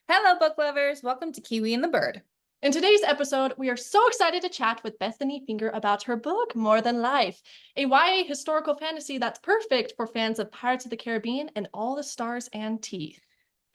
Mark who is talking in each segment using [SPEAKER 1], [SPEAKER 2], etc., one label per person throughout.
[SPEAKER 1] Hello, book lovers. Welcome to Kiwi and the Bird.
[SPEAKER 2] In today's episode, we are so excited to chat with Bethanie Finger about her book, More Than Life, a YA historical fantasy that's perfect for fans of Pirates of the Caribbean and All the Stars and Teeth.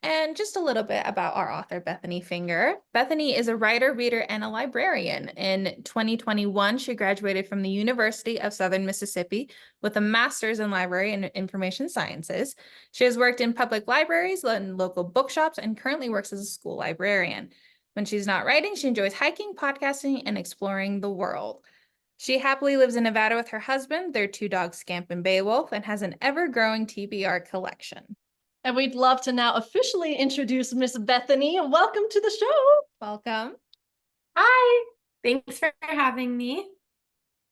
[SPEAKER 1] And just a little bit about our author, Bethanie Finger. Bethanie is a writer, reader, and a librarian. In 2021, she graduated from the University of Southern Mississippi with a master's in library and information sciences. She has worked in public libraries and local bookshops and currently works as a school librarian. When she's not writing, she enjoys hiking, podcasting, and exploring the world. She happily lives in Nevada with her husband, their two dogs, Scamp and Beowulf, and has an ever-growing TBR collection.
[SPEAKER 2] And we'd love to now officially introduce Miss Bethanie. Welcome to the show.
[SPEAKER 1] Welcome.
[SPEAKER 3] Hi, thanks for having me.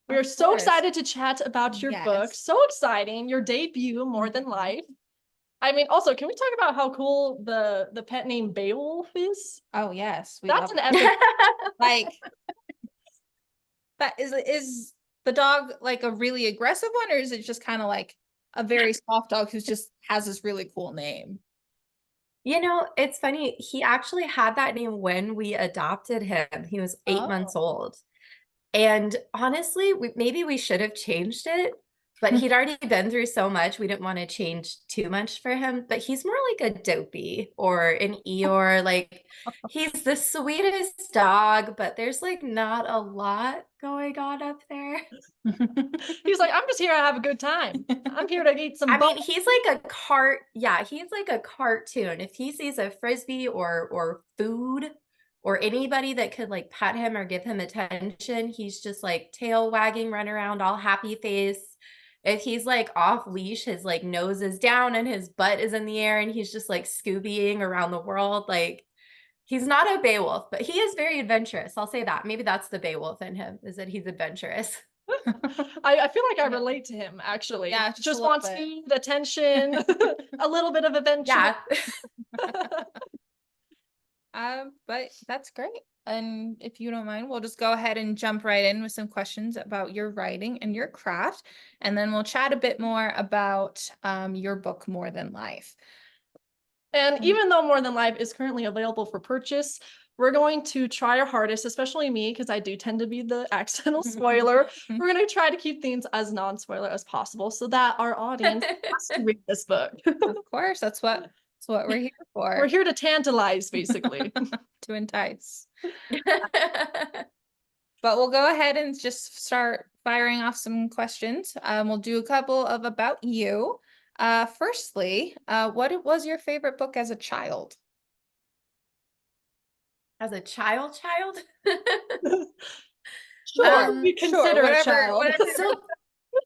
[SPEAKER 2] We are so excited to chat about your book. So exciting, your debut, More Than Life. I mean, also, can we talk about how cool the pet name Beowulf is?
[SPEAKER 1] Oh, yes.
[SPEAKER 2] That's an epic.
[SPEAKER 1] That is the dog like a really aggressive one, or is it just kind of like a very soft dog who just has this really cool name?
[SPEAKER 3] You know, it's funny. He actually had that name when we adopted him. He was 8 months old. And honestly, maybe we should have changed it, but he'd already been through so much. We didn't want to change too much for him, but he's more like a Dopey or an Eeyore. Like he's the sweetest dog, but there's like not a lot going on up there.
[SPEAKER 2] He's like, I'm just here to have a good time. I'm here to eat some.
[SPEAKER 3] I mean, he's like a he's like a cartoon. If he sees a frisbee or food or anybody that could like pet him or give him attention, he's just like tail wagging, run around all happy face. If he's like off leash, his like nose is down and his butt is in the air and he's just like Scoobying around the world. Like he's not a Beowulf, but he is very adventurous. I'll say that. Maybe that's the Beowulf in him, is that he's adventurous.
[SPEAKER 2] I feel like I relate to him, actually.
[SPEAKER 1] Yeah,
[SPEAKER 2] just wants food, attention, a little bit of adventure.
[SPEAKER 3] Yeah.
[SPEAKER 1] But that's great. And if you don't mind, we'll just go ahead and jump right in with some questions about your writing and your craft. And then we'll chat a bit more about your book, More Than Life.
[SPEAKER 2] And even though More Than Life is currently available for purchase, we're going to try our hardest, especially me, because I do tend to be the accidental spoiler. We're going to try to keep things as non-spoiler as possible so that our audience has to read this book.
[SPEAKER 1] Of course, that's what we're here for.
[SPEAKER 2] We're here to tantalize, basically.
[SPEAKER 1] To entice. But we'll go ahead and just start firing off some questions. We'll do a couple of about you. Firstly, what was your favorite book as a child?
[SPEAKER 3] As a child?
[SPEAKER 2] Sure, we consider a child.
[SPEAKER 3] Whatever. So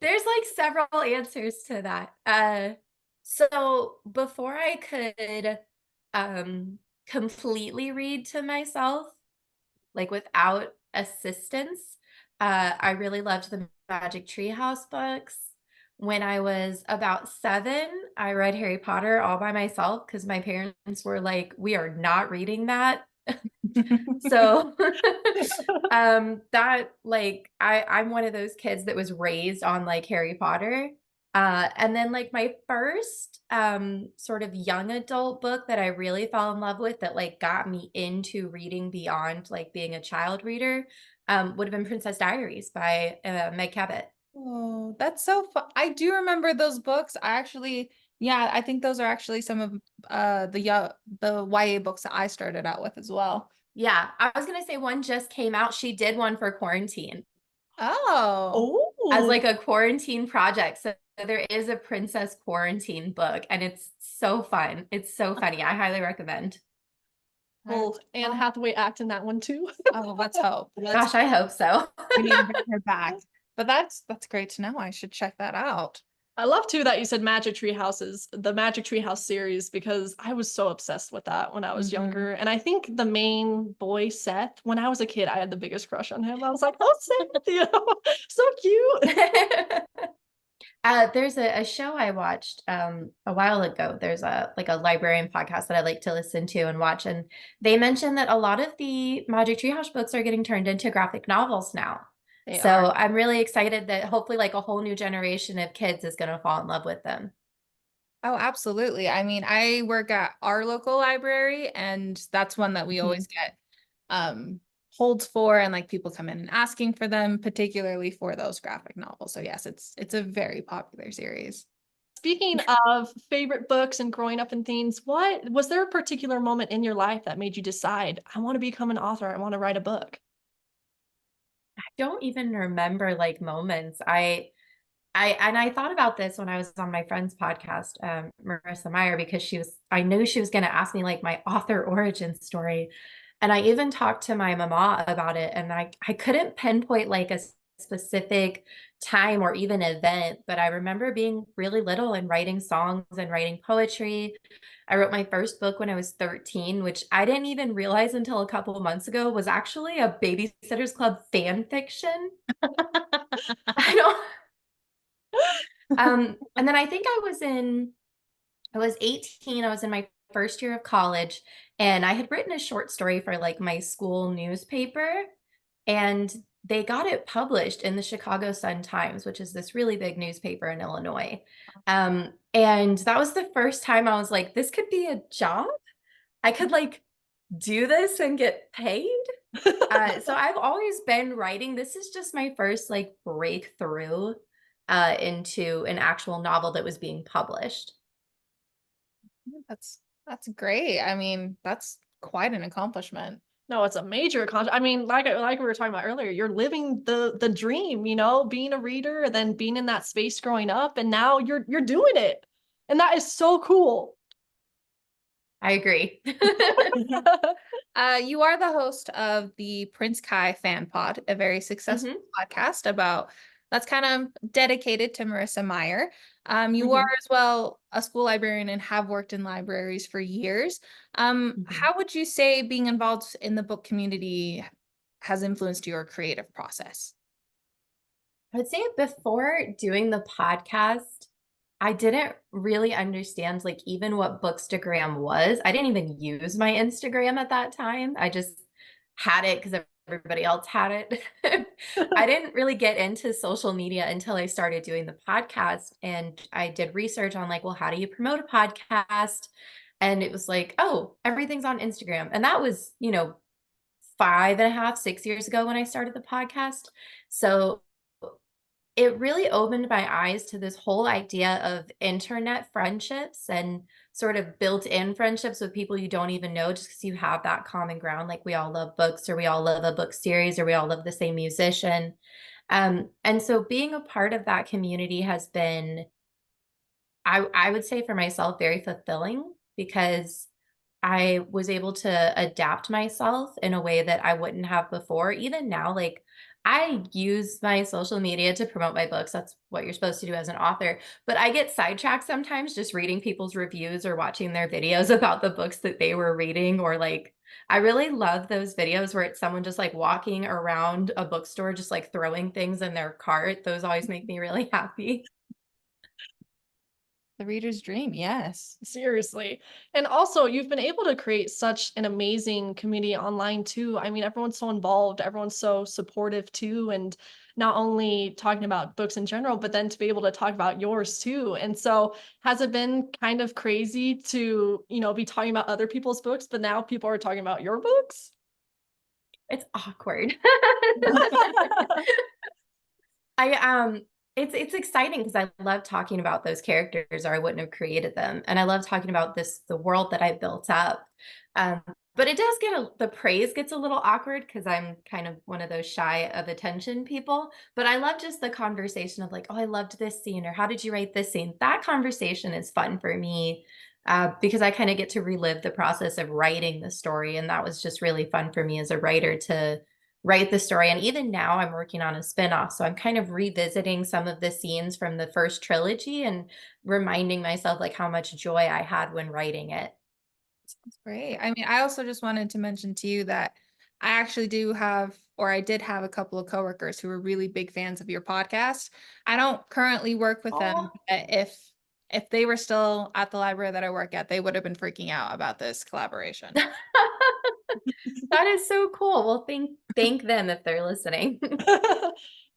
[SPEAKER 3] there's like several answers to that. So before I could completely read to myself, like without assistance, I really loved the Magic Treehouse books. When I was about 7, I read Harry Potter all by myself because my parents were like, we are not reading that. So that like I'm one of those kids that was raised on like Harry Potter. And then like my first sort of young adult book that I really fell in love with that like got me into reading beyond like being a child reader would have been Princess Diaries by Meg Cabot.
[SPEAKER 1] Oh, that's so fun. I do remember those books. I think those are actually some of the YA books that I started out with as well.
[SPEAKER 3] Yeah, I was gonna say one just came out. She did one for quarantine.
[SPEAKER 1] Oh,
[SPEAKER 3] as like a quarantine project. So there is a Princess Quarantine book, and it's so fun. It's so funny. I highly recommend.
[SPEAKER 2] Will Anne Hathaway act in that one too?
[SPEAKER 1] Oh, let's hope.
[SPEAKER 3] Gosh, I hope so.
[SPEAKER 1] We need to bring her back. But that's great to know. I should check that out.
[SPEAKER 2] I love too that you said Magic Treehouses, the Magic Treehouse series, because I was so obsessed with that when I was younger. And I think the main boy, Seth, when I was a kid, I had the biggest crush on him. I was like, oh, Seth, you know, so cute.
[SPEAKER 3] There's a show I watched a while ago. There's a librarian podcast that I like to listen to and watch. And they mentioned that a lot of the Magic Treehouse books are getting turned into graphic novels now. So I'm really excited that hopefully like a whole new generation of kids is going to fall in love with them.
[SPEAKER 1] Oh, absolutely. I mean, I work at our local library, and that's one that we always get holds for, and like people come in and asking for them, particularly for those graphic novels. So yes, it's a very popular series.
[SPEAKER 2] Speaking of favorite books and growing up in things, what was there a particular moment in your life that made you decide, I want to become an author, I want to write a book?
[SPEAKER 3] Don't even remember like moments. I thought about this when I was on my friend's podcast, Marissa Meyer, because I knew she was going to ask me like my author origin story. And I even talked to my mama about it. And I couldn't pinpoint like a specific time or even event, but I remember being really little and writing songs and writing poetry. I wrote my first book when I was 13, which I didn't even realize until a couple of months ago was actually a Babysitter's Club fan fiction. I don't. And then I think I was 18, I was in my first year of college, and I had written a short story for like my school newspaper, and they got it published in the Chicago Sun-Times, which is this really big newspaper in Illinois. And that was the first time I was like, this could be a job. I could like do this and get paid. So I've always been writing. This is just my first like breakthrough into an actual novel that was being published.
[SPEAKER 1] That's great. I mean, that's quite an accomplishment.
[SPEAKER 2] No, it's a major I mean, like we were talking about earlier, you're living the dream, you know, being a reader and then being in that space growing up, and now you're doing it. And that is so cool.
[SPEAKER 3] I agree.
[SPEAKER 1] You are the host of the Prince Kai Fan Pod, a very successful podcast that's kind of dedicated to Marissa Meyer. You are as well a school librarian and have worked in libraries for years. How would you say being involved in the book community has influenced your creative process?
[SPEAKER 3] I would say before doing the podcast, I didn't really understand like even what Bookstagram was. I didn't even use my Instagram at that time. I just had it because everybody else had it. I didn't really get into social media until I started doing the podcast, and I did research on like, well, how do you promote a podcast? And it was like, oh, everything's on Instagram. And that was, 5.5, 6 years ago when I started the podcast. So it really opened my eyes to this whole idea of internet friendships and sort of built-in friendships with people you don't even know just because you have that common ground. Like we all love books, or we all love a book series, or we all love the same musician. And so being a part of that community has been, I would say for myself, very fulfilling because I was able to adapt myself in a way that I wouldn't have before. Even now, like I use my social media to promote my books. That's what you're supposed to do as an author. But I get sidetracked sometimes just reading people's reviews or watching their videos about the books that they were reading. Or like, I really love those videos where it's someone just like walking around a bookstore, just like throwing things in their cart. Those always make me really happy.
[SPEAKER 1] The reader's dream, yes.
[SPEAKER 2] Seriously. And also, you've been able to create such an amazing community online too. I mean, everyone's so involved, everyone's so supportive too. And not only talking about books in general, but then to be able to talk about yours too. And so, has it been kind of crazy to, be talking about other people's books, but now people are talking about your books?
[SPEAKER 3] It's awkward. I it's exciting because I love talking about those characters or I wouldn't have created them. And I love talking about the world that I built up. Um, but it does the praise gets a little awkward because I'm kind of one of those shy of attention people. But I love just the conversation of like, oh, I loved this scene, or how did you write this scene? That conversation is fun for me. Because I kind of get to relive the process of writing the story. And that was just really fun for me as a writer to write the story. And even now I'm working on a spinoff. So I'm kind of revisiting some of the scenes from the first trilogy and reminding myself like how much joy I had when writing it.
[SPEAKER 1] That's great. I mean, I also just wanted to mention to you that I actually do have, or I did have a couple of coworkers who were really big fans of your podcast. I don't currently work with them, but if they were still at the library that I work at, they would have been freaking out about this collaboration.
[SPEAKER 3] That is so cool. Well, thank them if they're listening.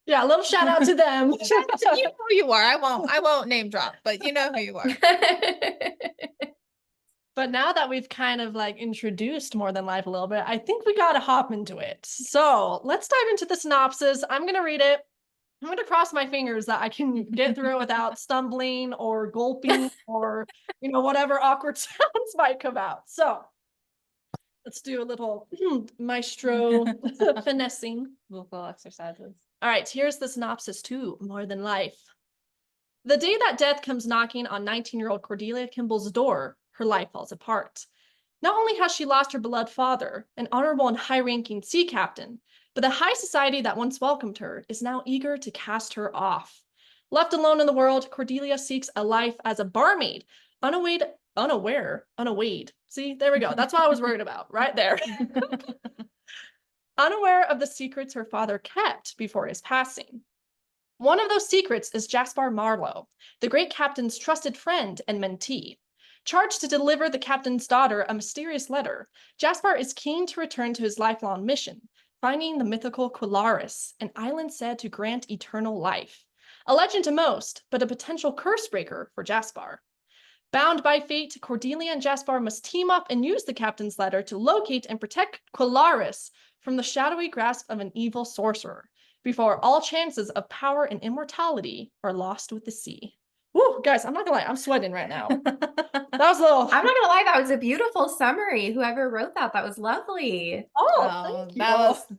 [SPEAKER 2] Yeah, a little shout out to them.
[SPEAKER 1] You know who you are. I won't name drop, but you know who you are.
[SPEAKER 2] But now that we've kind of like introduced More Than Life a little bit, I think we got to hop into it. So let's dive into the synopsis. I'm going to read it. I'm going to cross my fingers that I can get through it without stumbling or gulping or, whatever awkward sounds might come out. So let's do a little maestro finessing.
[SPEAKER 1] Vocal exercises.
[SPEAKER 2] All right, here's the synopsis to More Than Life. The day that death comes knocking on 19-year-old Cordelia Kimball's door, her life falls apart. Not only has she lost her beloved father, an honorable and high-ranking sea captain, but the high society that once welcomed her is now eager to cast her off. Left alone in the world, Cordelia seeks a life as a barmaid, unaware. See, there we go. That's what I was worried about, right there. Unaware of the secrets her father kept before his passing. One of those secrets is Jaspar Marlowe, the great captain's trusted friend and mentee. Charged to deliver the captain's daughter a mysterious letter, Jaspar is keen to return to his lifelong mission, finding the mythical Quilaris, an island said to grant eternal life. A legend to most, but a potential curse breaker for Jaspar. Bound by fate, Cordelia and Jaspar must team up and use the captain's letter to locate and protect Quilaris from the shadowy grasp of an evil sorcerer, before all chances of power and immortality are lost with the sea. Woo, guys, I'm not gonna lie, I'm sweating right now. That was a little.
[SPEAKER 3] I'm not gonna lie, that was a beautiful summary. Whoever wrote that was lovely.
[SPEAKER 2] Oh, thank you.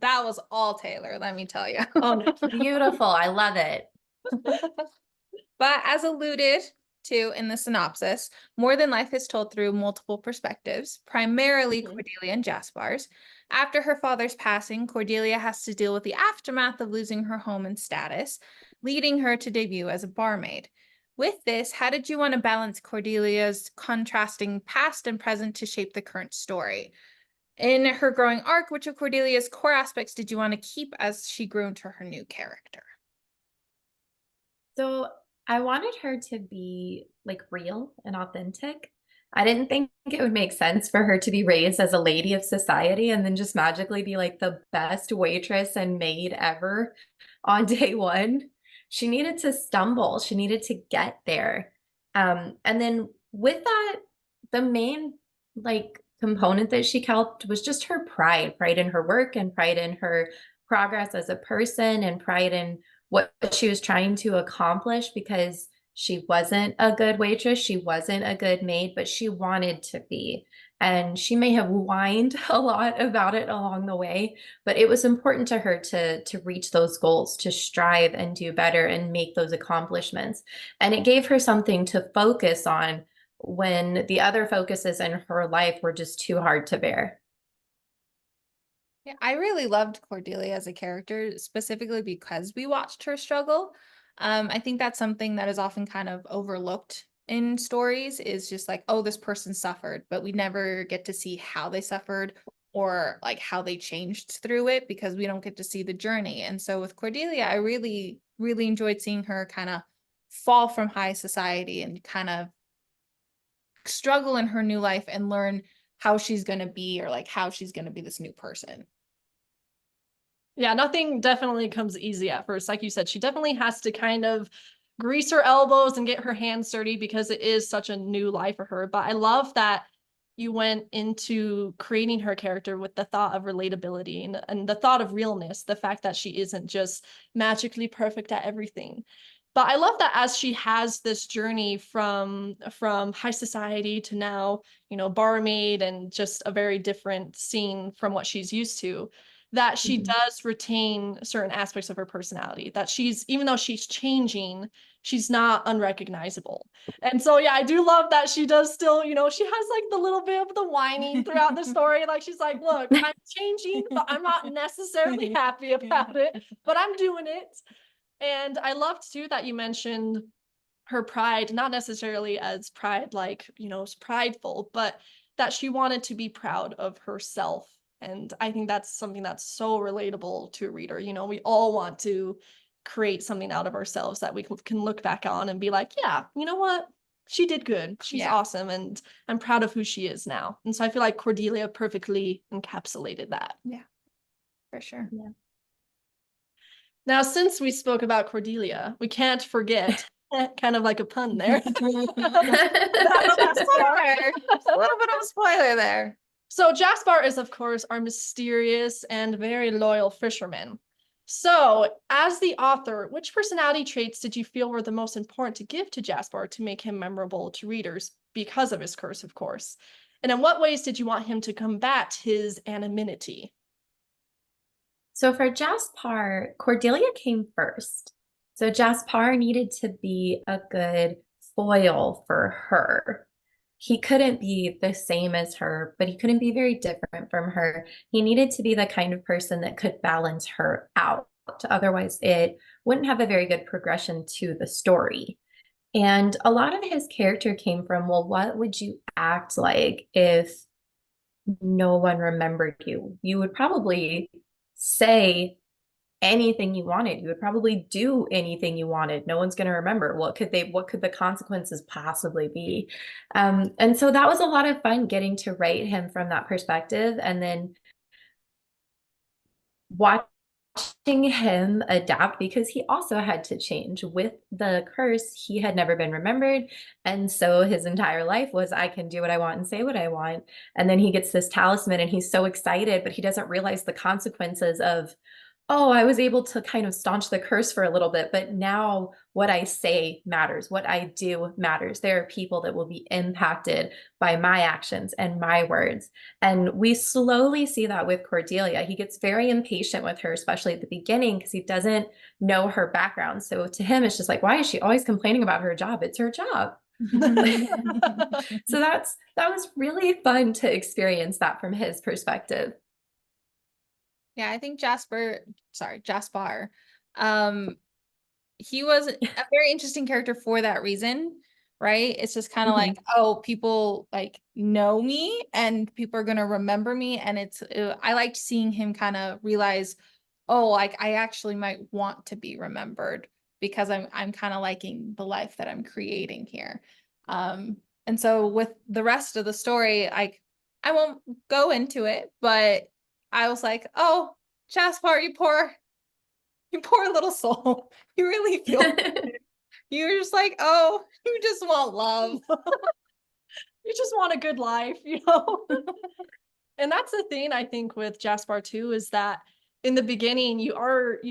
[SPEAKER 1] That was all Taylor, let me tell you.
[SPEAKER 2] Oh,
[SPEAKER 3] Beautiful. I love it.
[SPEAKER 1] But as alluded to in the synopsis, More Than Life is told through multiple perspectives, primarily Cordelia and Jaspar's. After her father's passing, Cordelia has to deal with the aftermath of losing her home and status, leading her to debut as a barmaid. With this, how did you want to balance Cordelia's contrasting past and present to shape the current story? In her growing arc, which of Cordelia's core aspects did you want to keep as she grew into her new character?
[SPEAKER 3] So I wanted her to be like real and authentic. I didn't think it would make sense for her to be raised as a lady of society and then just magically be like the best waitress and maid ever on day one. She needed to stumble. She needed to get there. And then with that, the main like component that she kept was just her pride in her work and pride in her progress as a person and pride in what she was trying to accomplish, because she wasn't a good waitress, she wasn't a good maid, but she wanted to be. And she may have whined a lot about it along the way, but it was important to her to reach those goals, to strive and do better and make those accomplishments. And it gave her something to focus on when the other focuses in her life were just too hard to bear.
[SPEAKER 1] Yeah, I really loved Cordelia as a character, specifically because we watched her struggle. I think that's something that is often kind of overlooked in stories, is just like, oh, this person suffered, but we never get to see how they suffered or like how they changed through it, because we don't get to see the journey. And so with Cordelia, I really, really enjoyed seeing her kind of fall from high society and kind of struggle in her new life and learn how she's going to be, or like how she's going to be this new person.
[SPEAKER 2] Yeah, nothing definitely comes easy at first. Like you said, she definitely has to kind of grease her elbows and get her hands dirty because it is such a new life for her. But I love that you went into creating her character with the thought of relatability and the thought of realness, the fact that she isn't just magically perfect at everything. But I love that as she has this journey from high society to now, barmaid and just a very different scene from what she's used to, that she does retain certain aspects of her personality, that even though she's changing, she's not unrecognizable. And so, yeah, I do love that she does still, she has like the little bit of the whining throughout the story. Like she's like, look, I'm changing, but I'm not necessarily happy about it, but I'm doing it. And I loved too that you mentioned her pride, not necessarily as pride, like, prideful, but that she wanted to be proud of herself. And I think that's something that's so relatable to a reader. We all want to create something out of ourselves that we can look back on and be like, yeah, you know what? She did good. She's awesome. And I'm proud of who she is now. And so I feel like Cordelia perfectly encapsulated that.
[SPEAKER 1] Yeah, for sure.
[SPEAKER 2] Yeah. Now, since we spoke about Cordelia, we can't forget, kind of like a pun there.
[SPEAKER 1] A little bit of a spoiler there.
[SPEAKER 2] So Jaspar is, of course, our mysterious and very loyal fisherman. So, as the author, which personality traits did you feel were the most important to give to Jaspar to make him memorable to readers because of his curse, of course? And in what ways did you want him to combat his anonymity?
[SPEAKER 3] So for Jaspar, Cordelia came first. So Jaspar needed to be a good foil for her. He couldn't be the same as her, but he couldn't be very different from her. He needed to be the kind of person that could balance her out. Otherwise, it wouldn't have a very good progression to the story. And a lot of his character came from, well, what would you act like if no one remembered you? You would probably say anything you wanted. You would probably do anything you wanted. No one's going to remember. What could the consequences possibly be? And so that was a lot of fun getting to write him from that perspective, and then watching him adapt, because he also had to change with the curse. He had never been remembered, and so his entire life was, I can do what I want and say what I want. And then he gets this talisman and he's so excited, but he doesn't realize the consequences of, oh, I was able to kind of staunch the curse for a little bit, but now what I say matters. What I do matters. There are people that will be impacted by my actions and my words. And we slowly see that with Cordelia. He gets very impatient with her, especially at the beginning, because he doesn't know her background. So to him, it's just like, why is she always complaining about her job? It's her job. So that was really fun to experience that from his perspective.
[SPEAKER 1] Yeah, I think Jaspar, he was a very interesting character for that reason, right? It's just kind of like, oh, people like know me and people are going to remember me. And I liked seeing him kind of realize, oh, like I actually might want to be remembered because I'm kind of liking the life that I'm creating here. And so with the rest of the story, I won't go into it, but I was like, oh, Jaspar, you poor little soul. You really feel you're just like, oh, you just want love.
[SPEAKER 2] You just want a good life, you know? And that's the thing I think with Jaspar too, is that in the beginning, you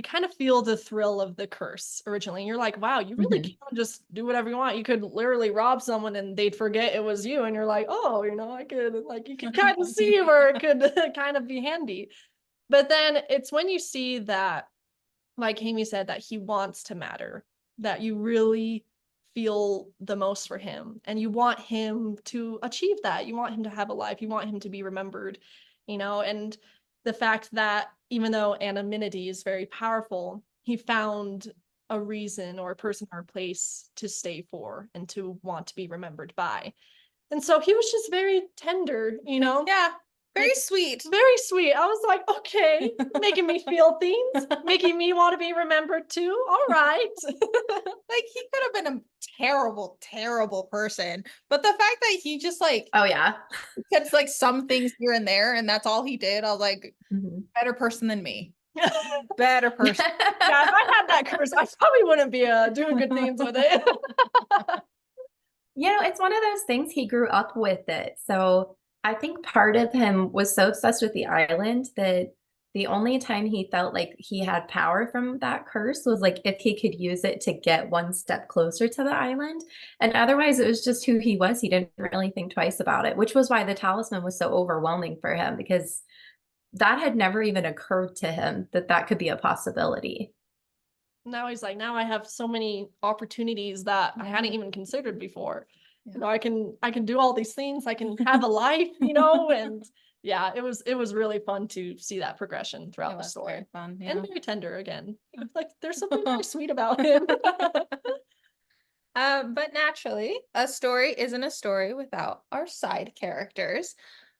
[SPEAKER 2] kind of feel the thrill of the curse originally. And you're like, wow, you really can just do whatever you want. You could literally rob someone and they'd forget it was you. And you're like, oh, you know, you could kind of see where it could kind of be handy. But then it's when you see that, like Keimi said, that he wants to matter, that you really feel the most for him. And you want him to achieve that. You want him to have a life. You want him to be remembered, you know, and the fact that even though anonymity is very powerful, he found a reason or a person or a place to stay for and to want to be remembered by. And so he was just very tender, you know?
[SPEAKER 1] Yeah, very sweet.
[SPEAKER 2] Very sweet. I was like, okay, making me feel things, making me want to be remembered too. All right.
[SPEAKER 1] Like he could have been a terrible, terrible person. But the fact that he just like,
[SPEAKER 3] oh yeah,
[SPEAKER 1] said like some things here and there, and that's all he did. I was like, better person than me. Better person.
[SPEAKER 2] Yeah, if I had that curse, I probably wouldn't be doing good things with it.
[SPEAKER 3] You know, it's one of those things, he grew up with it. So I think part of him was so obsessed with the island that the only time he felt like he had power from that curse was like if he could use it to get one step closer to the island. And otherwise, it was just who he was. He didn't really think twice about it, which was why the talisman was so overwhelming for him, because that had never even occurred to him that could be a possibility.
[SPEAKER 2] Now he's like, now I have so many opportunities that I hadn't even considered before. Yeah. You know, I can do all these things. I can have a life, you know, and yeah, it was really fun to see that progression throughout the story.
[SPEAKER 1] Very fun, yeah.
[SPEAKER 2] And very tender again. Like there's something very sweet about him.
[SPEAKER 1] But naturally, a story isn't a story without our side characters.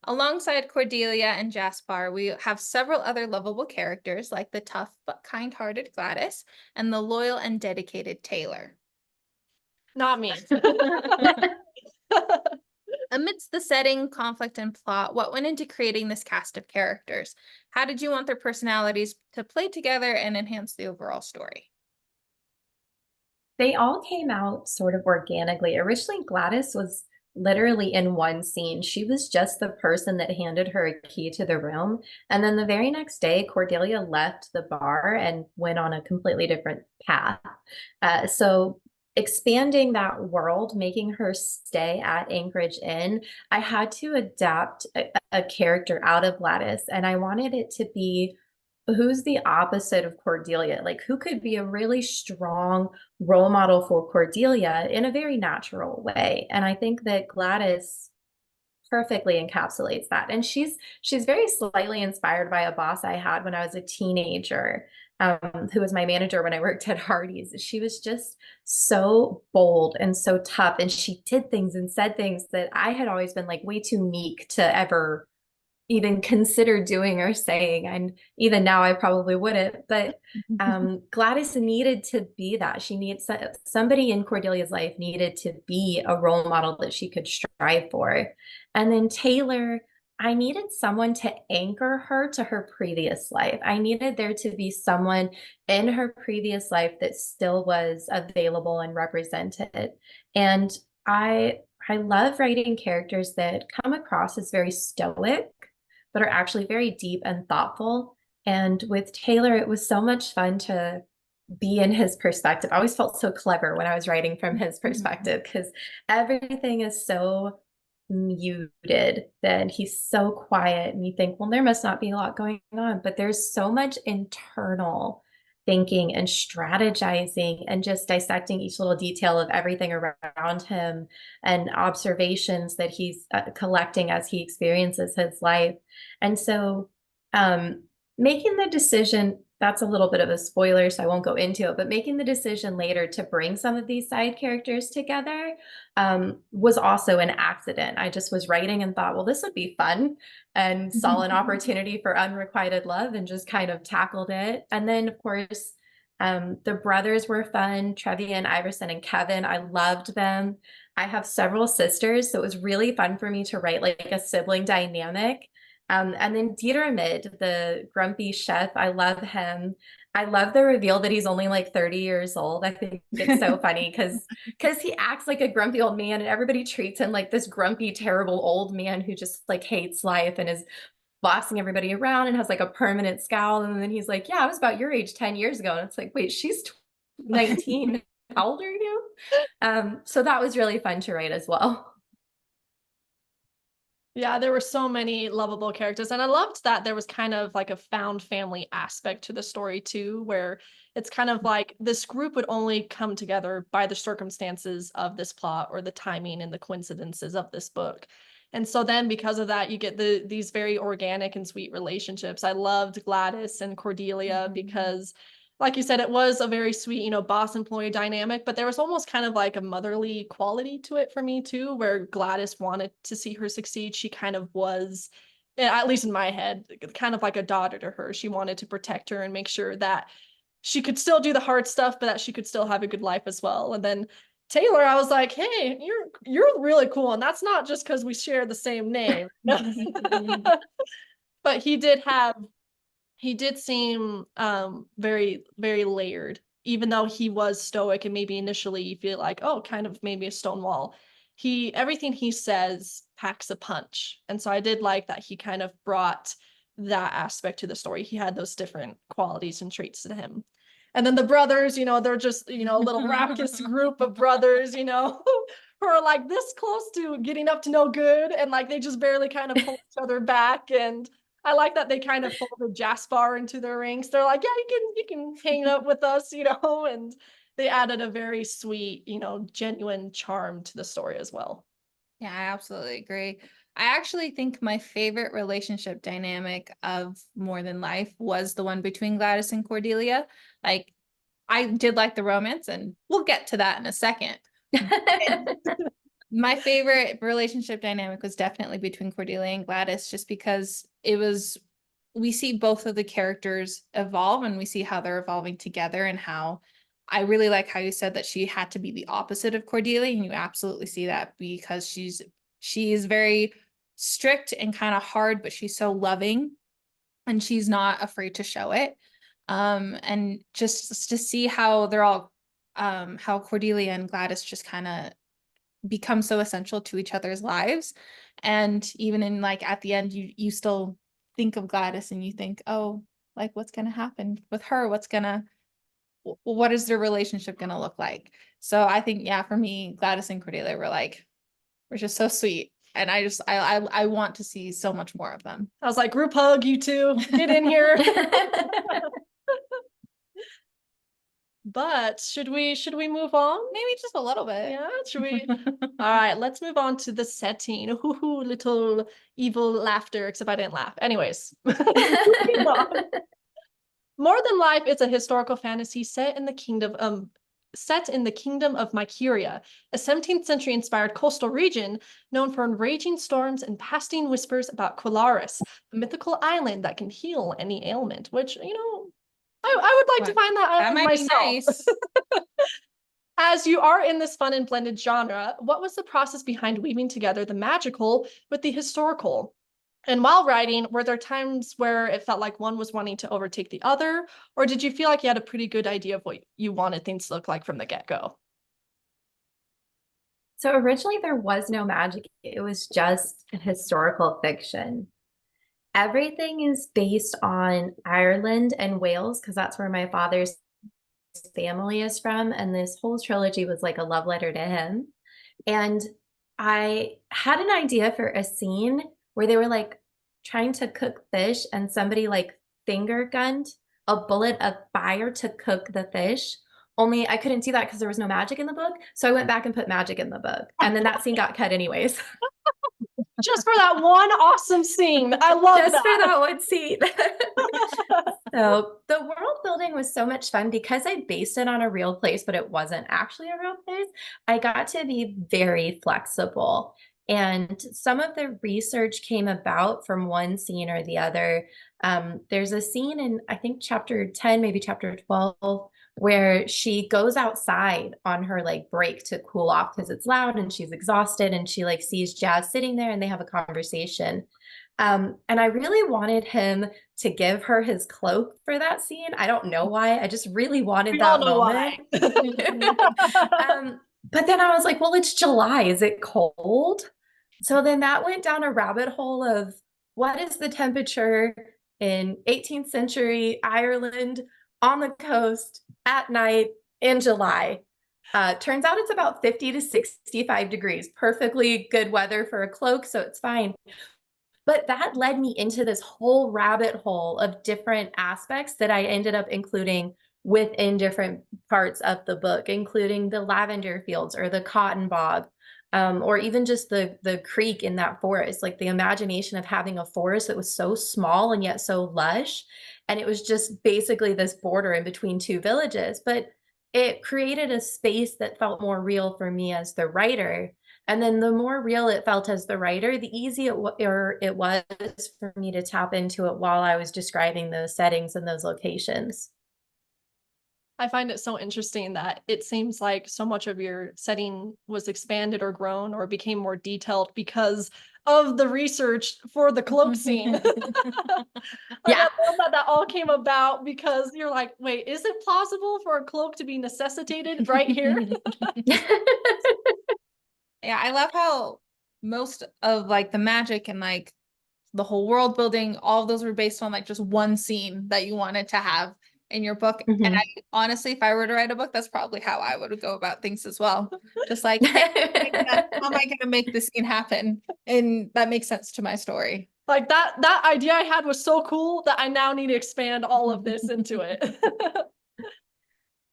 [SPEAKER 1] Alongside Cordelia and Jaspar, we have several other lovable characters like the tough but kind-hearted Gladys and the loyal and dedicated Taylor.
[SPEAKER 2] Not me.
[SPEAKER 1] Amidst the setting, conflict, and plot, what went into creating this cast of characters? How did you want their personalities to play together and enhance the overall story?
[SPEAKER 4] They all came out sort of organically. Originally, Gladys was literally in one scene. She was just the person that handed her a key to the room. And then the very next day, Cordelia left the bar and went on a completely different path. So expanding that world, making her stay at Anchorage Inn, I had to adapt a character out of Gladys. And I wanted it to be who's the opposite of Cordelia? Like, who could be a really strong role model for Cordelia in a very natural way? And I think that Gladys perfectly encapsulates that. And she's very slightly inspired by a boss I had when I was a teenager, who was my manager when I worked at Hardee's. She was just so bold and so tough, and she did things and said things that I had always been like way too meek to ever even consider doing or saying. And even now I probably wouldn't, but Gladys needed to be that. She needs somebody in Cordelia's life needed to be a role model that she could strive for. And then Taylor, I needed someone to anchor her to her previous life. I needed there to be someone in her previous life that still was available and represented. And I love writing characters that come across as very stoic, but are actually very deep and thoughtful. And with Taylor, it was so much fun to be in his perspective. I always felt so clever when I was writing from his perspective because everything is so muted, then he's so quiet, and you think, well, there must not be a lot going on, but there's so much internal thinking and strategizing and just dissecting each little detail of everything around him and observations that he's collecting as he experiences his life. And so making the decision, that's a little bit of a spoiler, so I won't go into it, but making the decision later to bring some of these side characters together was also an accident. I just was writing and thought, well, this would be fun, and saw an opportunity for unrequited love and just kind of tackled it. And then, of course, the brothers were fun, Trevian, Iverson, and Kevin. I loved them. I have several sisters, so it was really fun for me to write like a sibling dynamic. And then Dieter, the grumpy chef, I love him. I love the reveal that he's only like 30 years old. I think it's so funny because he acts like a grumpy old man, and everybody treats him like this grumpy, terrible old man who just like hates life and is bossing everybody around and has like a permanent scowl. And then he's like, yeah, I was about your age 10 years ago. And it's like, wait, she's 19. How old are you? So that was really fun to write as well.
[SPEAKER 2] Yeah, there were so many lovable characters. And I loved that there was kind of like a found family aspect to the story too, where it's kind of like this group would only come together by the circumstances of this plot or the timing and the coincidences of this book. And so then because of that, you get these very organic and sweet relationships. I loved Gladys and Cordelia because, like you said, it was a very sweet, boss employee dynamic, but there was almost kind of like a motherly quality to it for me too, where Gladys wanted to see her succeed. She kind of was, at least in my head, kind of like a daughter to her. She wanted to protect her and make sure that she could still do the hard stuff, but that she could still have a good life as well. And then Taylor, I was like, hey, you're really cool. And that's not just because we share the same name. But he did seem very, very layered, even though he was stoic and maybe initially you feel like, oh, kind of maybe a stone wall. Everything he says packs a punch. And so I did like that he kind of brought that aspect to the story. He had those different qualities and traits to him. And then the brothers, they're just, a little raucous group of brothers, who are like this close to getting up to no good. And like, they just barely kind of pull each other back. And I like that they kind of folded Jaspar into their ranks. They're like, yeah, you can hang up with us, and they added a very sweet, genuine charm to the story as well.
[SPEAKER 1] Yeah, I absolutely agree. I actually think my favorite relationship dynamic of More Than Life was the one between Gladys and Cordelia. Like, I did like the romance, and we'll get to that in a second. My favorite relationship dynamic was definitely between Cordelia and Gladys, just because we see both of the characters evolve, and we see how they're evolving together, and how I really like how you said that she had to be the opposite of Cordelia, and you absolutely see that because she's she's very strict and kind of hard, but she's so loving and she's not afraid to show it. And just to see how they're all, how Cordelia and Gladys just kind of become so essential to each other's lives. And even in like at the end, you still think of Gladys and you think, oh, like what's gonna happen with her? What is their relationship gonna look like? So I think, yeah, for me, Gladys and Cordelia were just so sweet. And I want to see so much more of them.
[SPEAKER 2] I was like, group hug, you two, get in here. But should we move on?
[SPEAKER 1] Maybe just a little bit.
[SPEAKER 2] Yeah, should we? All right, let's move on to the setting. Hoo-hoo, little evil laughter, except I didn't laugh. Anyways. More Than Life is a historical fantasy set in the kingdom of Myceria, a 17th century inspired coastal region known for raging storms and pasting whispers about Quillarus, a mythical island that can heal any ailment, which, you know, I would like to find that island myself. Nice. As you are in this fun and blended genre, what was the process behind weaving together the magical with the historical? And while writing, were there times where it felt like one was wanting to overtake the other? Or did you feel like you had a pretty good idea of what you wanted things to look like from the get-go?
[SPEAKER 4] So originally there was no magic. It was just historical fiction. Everything is based on Ireland and Wales because that's where my father's family is from. And this whole trilogy was like a love letter to him. And I had an idea for a scene where they were like trying to cook fish and somebody like finger gunned a bullet of fire to cook the fish. Only I couldn't see that because there was no magic in the book. So I went back and put magic in the book. And then that scene got cut anyways.
[SPEAKER 2] Just for that one awesome scene. I love
[SPEAKER 4] Just
[SPEAKER 2] that.
[SPEAKER 4] for that one scene. So the world building was so much fun because I based it on a real place, but it wasn't actually a real place. I got to be very flexible. And some of the research came about from one scene or the other. There's a scene in, I think, chapter 10, maybe chapter 12, where she goes outside on her like break to cool off because it's loud and she's exhausted, and she like sees Jazz sitting there and they have a conversation. And I really wanted him to give her his cloak for that scene. I don't know why. I just really wanted that moment. But then I was like, well, it's July. Is it cold? So then that went down a rabbit hole of what is the temperature in 18th century Ireland on the coast at night in July. Turns out it's about 50 to 65 degrees. Perfectly good weather for a cloak, so it's fine. But that led me into this whole rabbit hole of different aspects that I ended up including within different parts of the book, including the lavender fields or the cotton bog, or even just the creek in that forest, like the imagination of having a forest that was so small and yet so lush. And it was just basically this border in between two villages, but it created a space that felt more real for me as the writer. And then the more real it felt as the writer, the easier it was for me to tap into it while I was describing those settings and those locations.
[SPEAKER 2] I find it so interesting that it seems like so much of your setting was expanded or grown or became more detailed because of the research for the cloak scene. Yeah. I love that all came about because you're like, wait, is it plausible for a cloak to be necessitated right here?
[SPEAKER 1] Yeah, I love how most of like the magic and like the whole world building, all of those were based on like just one scene that you wanted to have in your book. Mm-hmm. And I honestly, if I were to write a book, that's probably how I would go about things as well. Just like, hey, how am I going to make this scene happen? And that makes sense to my story.
[SPEAKER 2] Like that idea I had was so cool that I now need to expand all of this into it.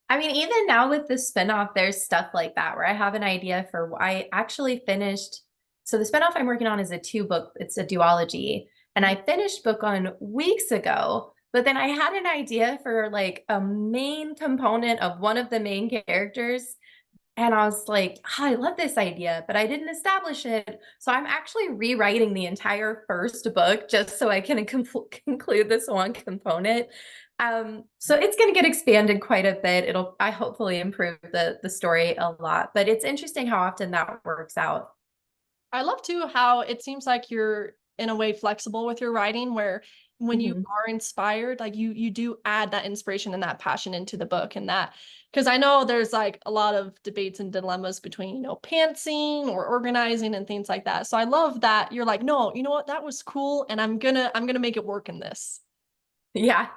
[SPEAKER 4] I mean, even now with the spinoff, there's stuff like that where I have an idea for, I actually finished. So the spinoff I'm working on is a 2-book, it's a duology. And I finished book 1 weeks ago, but then I had an idea for like a main component of one of the main characters. And I was like, oh, I love this idea, but I didn't establish it. So I'm actually rewriting the entire first book just so I can conclude this one component. So it's going to get expanded quite a bit. I hopefully improve the story a lot, but it's interesting how often that works out.
[SPEAKER 2] I love too how it seems like you're in a way flexible with your writing, where when you are inspired, like you do add that inspiration and that passion into the book, and that, because I know there's like a lot of debates and dilemmas between, you know, pantsing or organizing and things like that. So I love that you're like, no, you know what, that was cool, and I'm gonna make it work in this.
[SPEAKER 3] Yeah.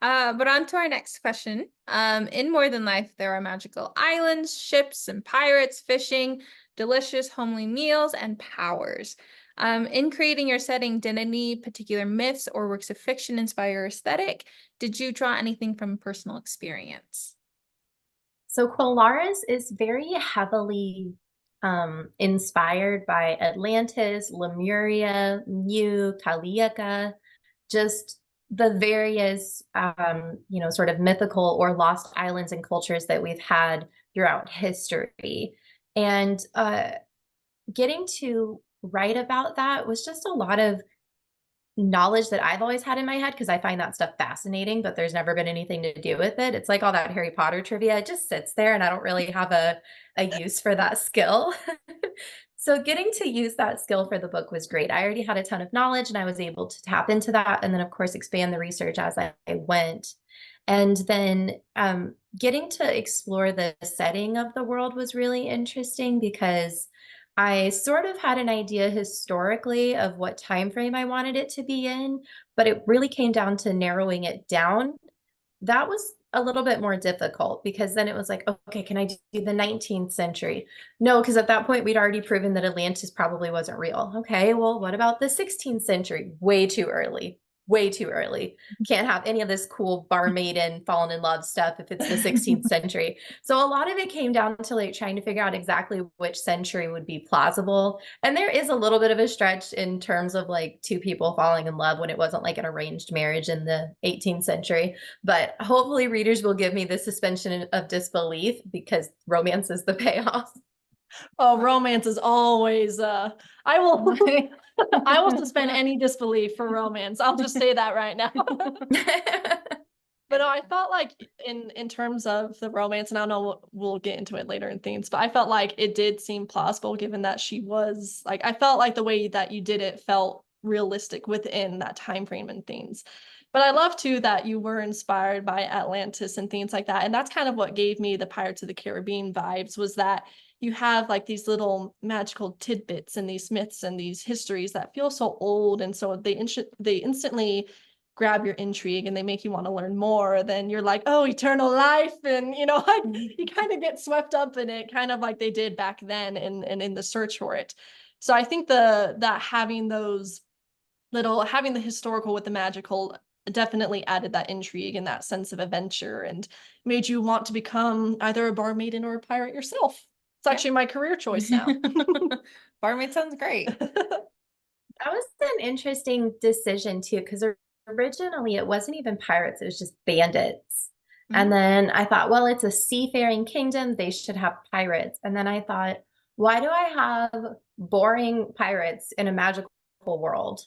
[SPEAKER 1] But on to our next question. In More Than Life, there are magical islands, ships, and pirates, fishing, delicious homely meals, and powers. In creating your setting, did any particular myths or works of fiction inspire your aesthetic? Did you draw anything from personal experience?
[SPEAKER 3] So Quolaris is very heavily inspired by Atlantis, Lemuria, Mu, Kaliaka, just the various, you know, sort of mythical or lost islands and cultures that we've had throughout history. And getting to write about that was just a lot of knowledge that I've always had in my head because I find that stuff fascinating, but there's never been anything to do with it. It's like all that Harry Potter trivia, it just sits there and I don't really have a use for that skill. So getting to use that skill for the book was great. I already had a ton of knowledge and I was able to tap into that and then of course expand the research as I went. And then getting to explore the setting of the world was really interesting because I sort of had an idea historically of what time frame I wanted it to be in, but it really came down to narrowing it down. That was a little bit more difficult because then it was like, okay, can I do the 19th century? No, because at that point we'd already proven that Atlantis probably wasn't real. Okay, well, what about the 16th century? Way too early. Way too early. Can't have any of this cool barmaid and fallen in love stuff if it's the 16th century. So a lot of it came down to like trying to figure out exactly which century would be plausible. And there is a little bit of a stretch in terms of like two people falling in love when it wasn't like an arranged marriage in the 18th century. But hopefully readers will give me the suspension of disbelief because romance is the payoff.
[SPEAKER 2] Oh, romance is always I will I will suspend any disbelief for romance. I'll just say that right now. But no, I felt like in terms of the romance, and I know we'll get into it later in things, but I felt like it did seem plausible given that she was like, I felt like the way that you did it felt realistic within that time frame and things. But I love too that you were inspired by Atlantis and things like that. And that's kind of what gave me the Pirates of the Caribbean vibes, was that you have like these little magical tidbits and these myths and these histories that feel so old, and so they instantly grab your intrigue and they make you want to learn more. Then you're like, oh, eternal life, and you know, like you kind of get swept up in it, kind of like they did back then, and in the search for it. So I think that having those having the historical with the magical definitely added that intrigue and that sense of adventure and made you want to become either a barmaiden or a pirate yourself. It's actually my career choice now.
[SPEAKER 1] Barmaid sounds great.
[SPEAKER 3] That was an interesting decision too, because originally it wasn't even pirates, it was just bandits. And then I thought, well, it's a seafaring kingdom, they should have pirates. And then I thought, why do I have boring pirates in a magical world?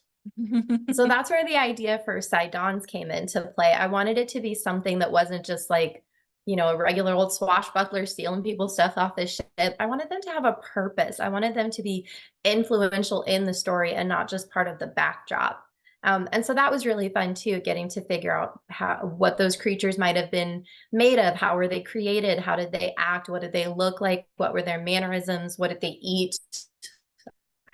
[SPEAKER 3] So that's where the idea for Sidons came into play. I wanted it to be something that wasn't just like, you know, a regular old swashbuckler stealing people's stuff off the ship. I wanted them to have a purpose. I wanted them to be influential in the story and not just part of the backdrop. And so that was really fun too, getting to figure out what those creatures might have been made of. How were they created? How did they act? What did they look like? What were their mannerisms? What did they eat?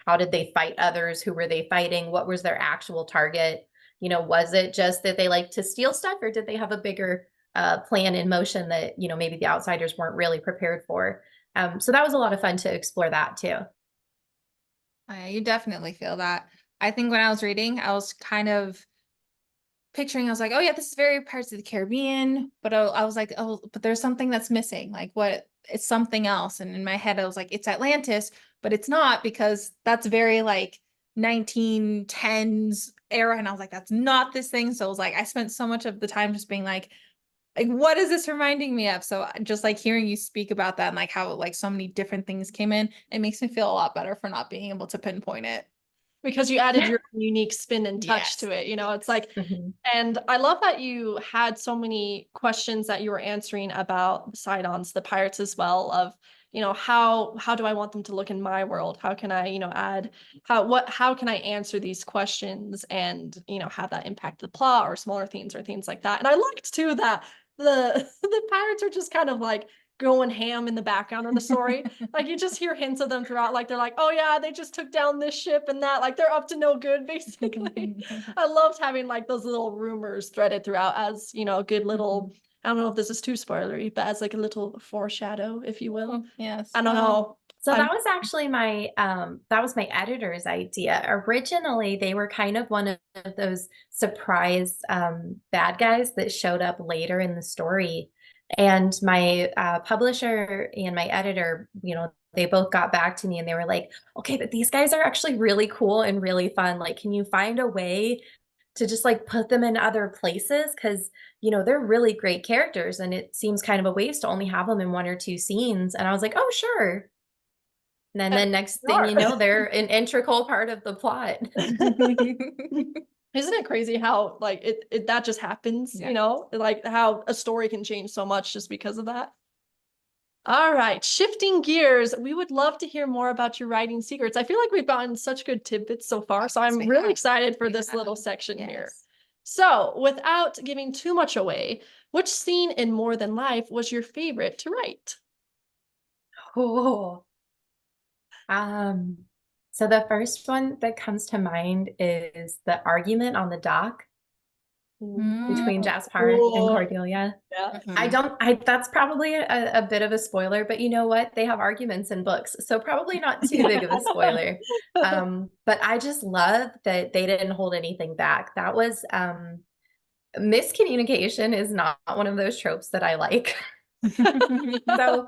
[SPEAKER 3] How did they fight others? Who were they fighting? What was their actual target? You know, was it just that they like to steal stuff, or did they have a bigger plan in motion that, you know, maybe the outsiders weren't really prepared for? So that was a lot of fun to explore that too.
[SPEAKER 1] You definitely feel that. I think when I was reading, I was kind of picturing, I was like, oh yeah, this is very Pirates of the Caribbean, but I was like, oh, but there's something that's missing. Like what? It's something else. And in my head, I was like, it's Atlantis, but it's not, because that's very like 1910s era. And I was like, that's not this thing. So it was like, I spent so much of the time just being like, what is this reminding me of? So just like hearing you speak about that and like how like so many different things came in, it makes me feel a lot better for not being able to pinpoint it.
[SPEAKER 2] Because you added your unique spin and touch to it, you know, it's like, and I love that you had so many questions that you were answering about the Sidons, the pirates as well, of you know, how do I want them to look in my world? How can I, you know, add how can I answer these questions and, you know, have that impact the plot or smaller themes or things like that. And I liked too that the pirates are just kind of like going ham in the background of the story. Like you just hear hints of them throughout, like they're like, oh yeah, they just took down this ship and that, like they're up to no good basically. I loved having like those little rumors threaded throughout as, you know, a good little, I don't know if this is too spoilery, but as like a little foreshadow, if you will.
[SPEAKER 1] Yes.
[SPEAKER 2] I don't know.
[SPEAKER 4] So that was actually my editor's idea. Originally, they were kind of one of those surprise bad guys that showed up later in the story. And my publisher and my editor, you know, they both got back to me and they were like, okay, but these guys are actually really cool and really fun. Like, can you find a way to just like put them in other places? Because, you know, they're really great characters and it seems kind of a waste to only have them in one or two scenes. And I was like, oh, sure. And then next thing you know, they're an integral part of the plot.
[SPEAKER 2] Isn't it crazy how like it that just happens, you know, like how a story can change so much just because of that. All right, shifting gears, we would love to hear more about your writing secrets. I feel like we've gotten such good tidbits so far, so I'm really excited for this little section here. So, without giving too much away, which scene in More Than Life was your favorite to write?
[SPEAKER 4] Oh, so the first one that comes to mind is the argument on the dock between Jasper and Cordelia.
[SPEAKER 2] Yeah.
[SPEAKER 4] That's probably a bit of a spoiler, but you know what? They have arguments in books, so probably not too big of a spoiler. But I just love that they didn't hold anything back. That was, miscommunication is not one of those tropes that I like. So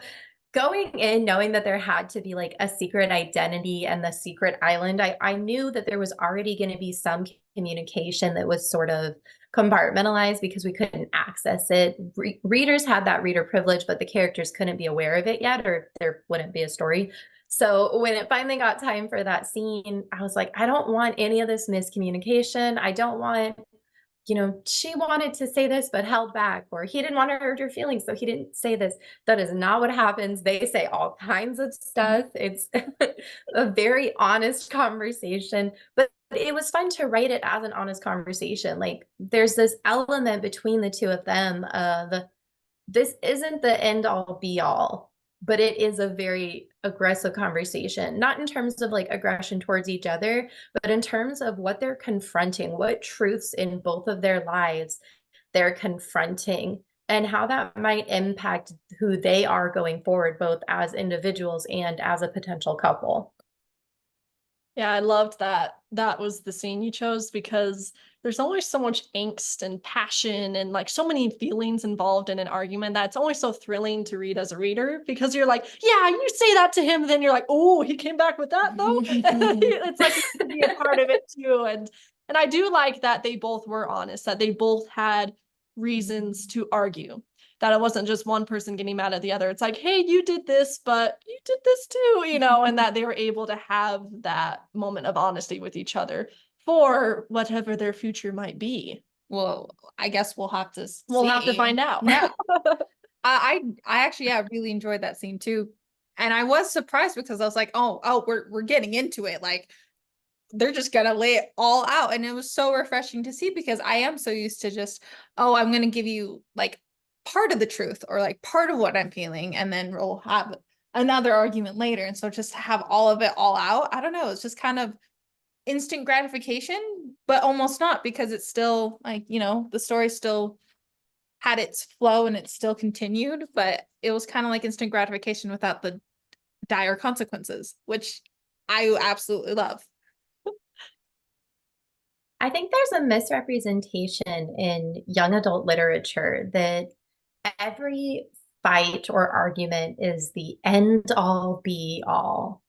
[SPEAKER 4] going in knowing that there had to be like a secret identity and the secret island, I knew that there was already going to be some communication that was sort of compartmentalized because we couldn't access it. Readers had that reader privilege, but the characters couldn't be aware of it yet, or there wouldn't be a story. So when it finally got time for that scene, I was like, I don't want any of this miscommunication. I don't want, you know, she wanted to say this but held back, or he didn't want to hurt her feelings, so he didn't say this. That is not what happens. They say all kinds of stuff. It's a very honest conversation, but it was fun to write it as an honest conversation. Like there's this element between the two of them of this isn't the end all be all, but it is a very aggressive conversation, not in terms of like aggression towards each other, but in terms of what they're confronting, what truths in both of their lives they're confronting, and how that might impact who they are going forward, both as individuals and as a potential couple.
[SPEAKER 2] Yeah, I loved that. That was the scene you chose because there's always so much angst and passion and like so many feelings involved in an argument that it's always so thrilling to read as a reader because you're like, yeah, you say that to him, then you're like, oh, he came back with that though. It's like it could be a part of it too. And I do like that they both were honest, that they both had reasons to argue. That it wasn't just one person getting mad at the other. It's like, hey, you did this, but you did this too, you know, and that they were able to have that moment of honesty with each other for whatever their future might be.
[SPEAKER 1] Well, I guess we'll have to
[SPEAKER 2] find out.
[SPEAKER 1] Yeah. I actually really enjoyed that scene too. And I was surprised because I was like, oh, we're getting into it. Like they're just gonna lay it all out. And it was so refreshing to see because I am so used to just, oh, I'm gonna give you like part of the truth or like part of what I'm feeling, and then we'll have another argument later. And so just to have all of it all out, I don't know, it's just kind of instant gratification, but almost not, because it's still like, you know, the story still had its flow and it still continued, but it was kind of like instant gratification without the dire consequences, which I absolutely love.
[SPEAKER 4] I think there's a misrepresentation in young adult literature that every fight or argument is the end all be all.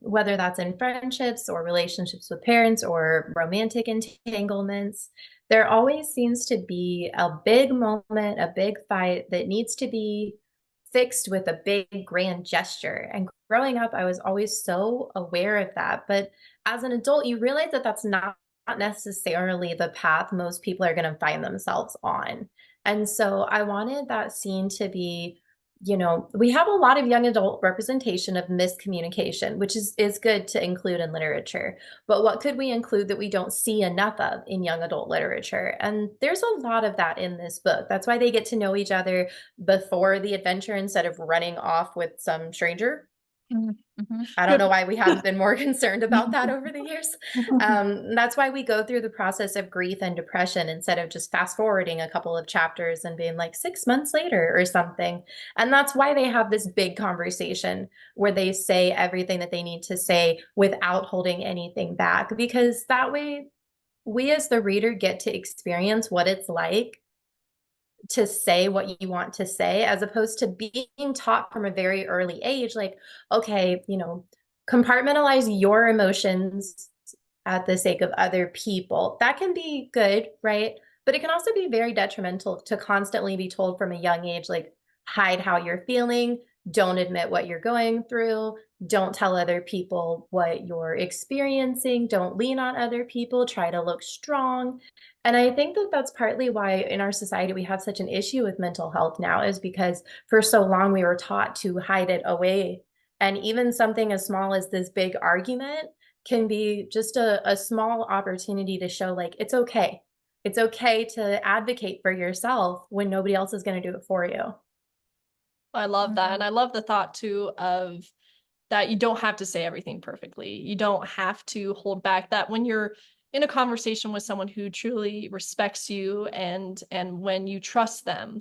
[SPEAKER 4] Whether that's in friendships or relationships with parents or romantic entanglements, there always seems to be a big moment, a big fight that needs to be fixed with a big grand gesture. And growing up, I was always so aware of that. But as an adult, you realize that that's not necessarily the path most people are going to find themselves on. And so I wanted that scene to be you know, we have a lot of young adult representation of miscommunication, which is good to include in literature. But what could we include that we don't see enough of in young adult literature? And there's a lot of that in this book. That's why they get to know each other before the adventure instead of running off with some stranger. I don't know why we haven't been more concerned about that over the years. That's why we go through the process of grief and depression instead of just fast forwarding a couple of chapters and being like 6 months later or something. And that's why they have this big conversation where they say everything that they need to say without holding anything back, because that way we as the reader get to experience what it's like to say what you want to say, as opposed to being taught from a very early age, like, okay, you know, compartmentalize your emotions at the sake of other people. That can be good, right? But it can also be very detrimental to constantly be told from a young age, like, hide how you're feeling, don't admit what you're going through, don't tell other people what you're experiencing, don't lean on other people, try to look strong. And I think that that's partly why in our society we have such an issue with mental health now, is because for so long we were taught to hide it away. And even something as small as this big argument can be just a small opportunity to show, like, it's okay. It's okay to advocate for yourself when nobody else is going to do it for you.
[SPEAKER 2] I love that. And I love the thought too of that you don't have to say everything perfectly. You don't have to hold back, that when you're in a conversation with someone who truly respects you and when you trust them,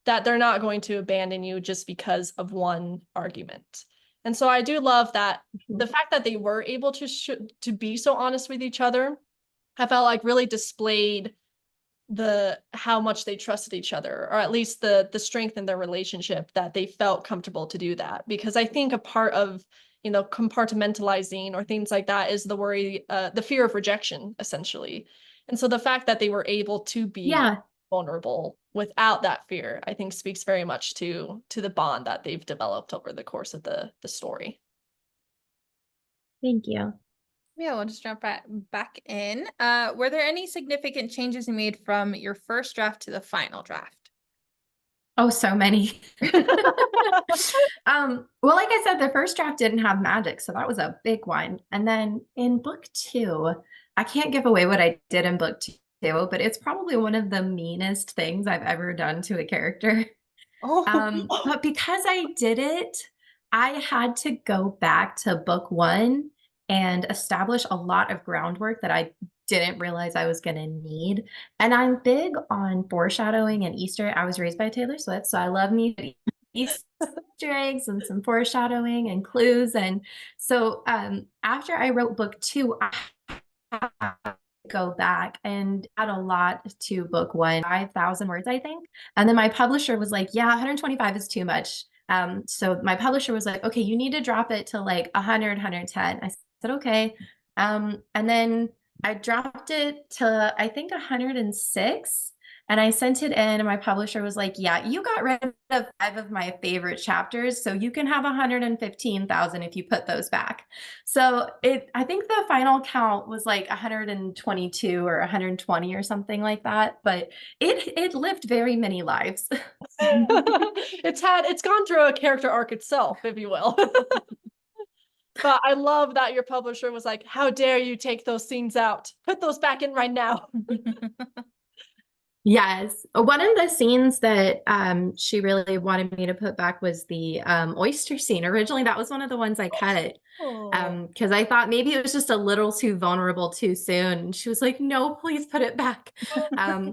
[SPEAKER 2] that they're not going to abandon you just because of one argument. And so I do love that the fact that they were able to be so honest with each other, I felt like really displayed the how much they trusted each other, or at least the strength in their relationship, that they felt comfortable to do that. Because I think a part of, you know, compartmentalizing or things like that is the worry, the fear of rejection, essentially. And so the fact that they were able to be vulnerable without that fear, I think speaks very much to the bond that they've developed over the course of the story.
[SPEAKER 4] Thank you.
[SPEAKER 1] Yeah, we'll just jump back in. Were there any significant changes you made from your first draft to the final draft?
[SPEAKER 4] Oh, so many. Well, like I said, the first draft didn't have magic, so that was a big one. And then in book 2, I can't give away what I did in book 2, but it's probably one of the meanest things I've ever done to a character. But because I did it, I had to go back to book 1 and establish a lot of groundwork that I didn't realize I was going to need. And I'm big on foreshadowing and Easter. I was raised by Taylor Swift, so I love me Easter eggs and some foreshadowing and clues. And so after I wrote book 2, I had to go back and add a lot to book 1, 5,000 words, I think. And then my publisher was like, yeah, 125 is too much. So my publisher was like, okay, you need to drop it to like 100, 110. I said, okay. And then I dropped it to, I think, 106. And I sent it in, and my publisher was like, yeah, you got rid of 5 of my favorite chapters, so you can have 115,000 if you put those back. So I think the final count was like 122 or 120 or something like that, but it lived very many lives.
[SPEAKER 2] It's gone through a character arc itself, if you will. But I love that your publisher was like, how dare you take those scenes out? Put those back in right now.
[SPEAKER 4] Yes. One of the scenes that she really wanted me to put back was the oyster scene. Originally, that was one of the ones I cut because I thought maybe it was just a little too vulnerable too soon. And she was like, no, please put it back.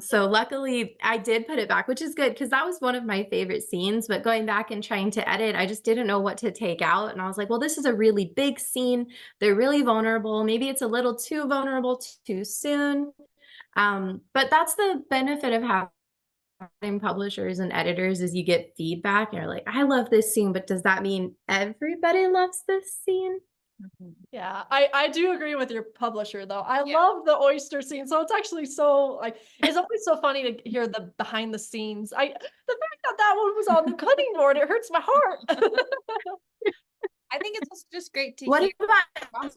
[SPEAKER 4] So luckily, I did put it back, which is good because that was one of my favorite scenes. But going back and trying to edit, I just didn't know what to take out. And I was like, well, this is a really big scene. They're really vulnerable. Maybe it's a little too vulnerable too soon. But that's the benefit of having publishers and editors, is you get feedback and you're like, I love this scene, but does that mean everybody loves this scene?
[SPEAKER 2] Yeah, I do agree with your publisher though. I love the oyster scene. So it's actually so like, it's always so funny to hear the behind the scenes. The fact that one was on the cutting board, it hurts my heart.
[SPEAKER 1] I think it's also just great to
[SPEAKER 4] What
[SPEAKER 1] hear
[SPEAKER 4] about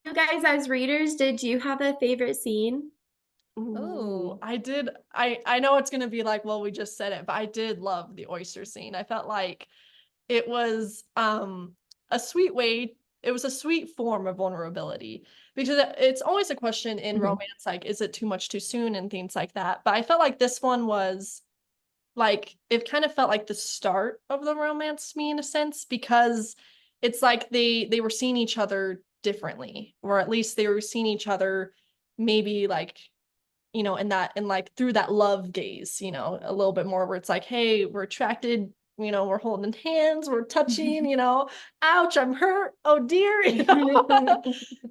[SPEAKER 4] you guys as readers? Did you have a favorite scene?
[SPEAKER 2] Ooh,
[SPEAKER 1] Oh.
[SPEAKER 2] I know it's gonna be like, well, we just said it, but I did love the oyster scene. I felt like it was a sweet way, it was a sweet form of vulnerability, because it's always a question in
[SPEAKER 4] Mhm.
[SPEAKER 2] romance, like, is it too much too soon and things like that. But I felt like this one was like, it kind of felt like the start of the romance to me in a sense, because it's like they were seeing each other differently, or at least they were seeing each other maybe like, you know, and like through that love gaze, you know, a little bit more, where it's like, hey, we're attracted, you know, we're holding hands, we're touching, you know, ouch, I'm hurt, oh dear, you know.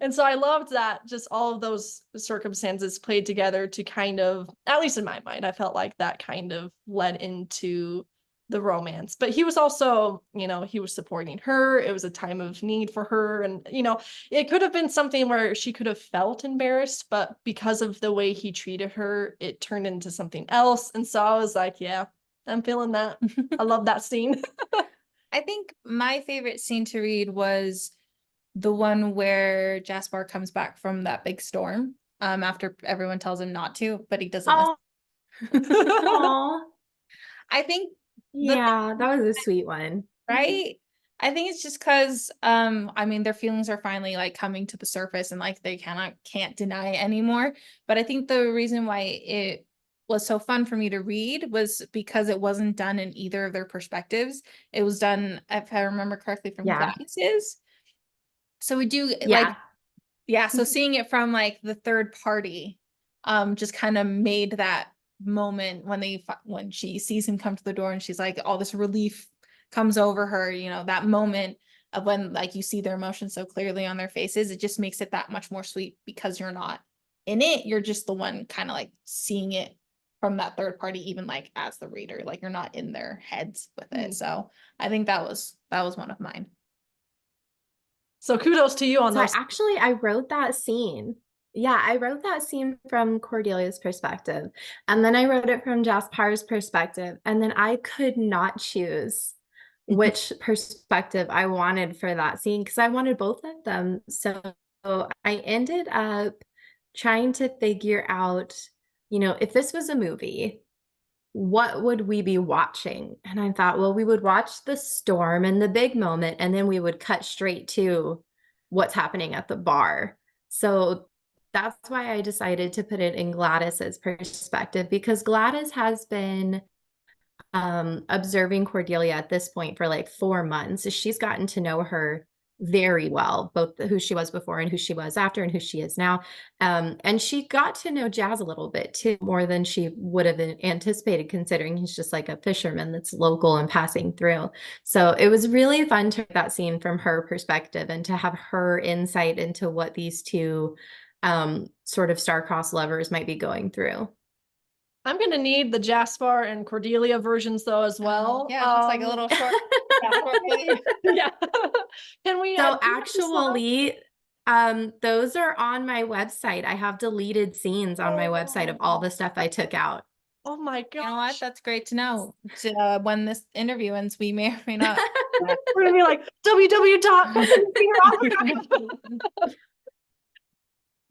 [SPEAKER 2] And so I loved that just all of those circumstances played together to kind of, at least in my mind, I felt like that kind of led into the romance. But he was also, you know, he was supporting her. It was a time of need for her. And, you know, it could have been something where she could have felt embarrassed, but because of the way he treated her, it turned into something else. And so I was like, yeah, I'm feeling that. I love that scene.
[SPEAKER 1] I think my favorite scene to read was the one where Jasper comes back from that big storm, after everyone tells him not to, but he doesn't listen.
[SPEAKER 4] Oh, aw.
[SPEAKER 1] I think the thing,
[SPEAKER 4] Yeah, that was a sweet one.
[SPEAKER 1] right? I think it's just because I mean their feelings are finally like coming to the surface and like they can't deny it anymore. But I think the reason why it was so fun for me to read was because it wasn't done in either of their perspectives. It was done, if I remember correctly, from
[SPEAKER 4] Yeah.
[SPEAKER 1] Gladys's. So we do like,
[SPEAKER 4] Yeah.
[SPEAKER 1] yeah, so seeing it from like the third party just kind of made that moment when when she sees him come to the door and she's like all this relief comes over her, you know, that moment of when like you see their emotions so clearly on their faces, it just makes it that much more sweet because you're not in it, you're just the one kind of like seeing it from that third party, even like as the reader, like you're not in their heads with it. So I think that was one of mine.
[SPEAKER 2] So kudos to you on
[SPEAKER 4] So
[SPEAKER 2] those.
[SPEAKER 4] I wrote that scene. Yeah, I wrote that scene from Cordelia's perspective. And then I wrote it from Jaspar's perspective. And then I could not choose which perspective I wanted for that scene because I wanted both of them. So I ended up trying to figure out, you know, if this was a movie, what would we be watching? And I thought, well, we would watch the storm and the big moment, and then we would cut straight to what's happening at the bar. So that's why I decided to put it in Gladys's perspective, because Gladys has been observing Cordelia at this point for like 4 months. She's gotten to know her very well, both who she was before and who she was after and who she is now. And she got to know Jazz a little bit too, more than she would have anticipated, considering he's just like a fisherman that's local and passing through. So it was really fun to that scene from her perspective and to have her insight into what these two sort of star-crossed lovers might be going through.
[SPEAKER 2] I'm gonna need the Jasper and Cordelia versions though as well.
[SPEAKER 1] Yeah, it looks like a little short.
[SPEAKER 2] Yeah. Can we
[SPEAKER 4] So
[SPEAKER 2] do that as well?
[SPEAKER 4] actually, those are on my website. I have deleted scenes on my website of all the stuff I took out.
[SPEAKER 2] Oh my
[SPEAKER 1] You know what?
[SPEAKER 2] gosh.
[SPEAKER 1] That's great to know. When this interview ends, we may or may not.
[SPEAKER 2] We're gonna be like www.bethanyfinger.com.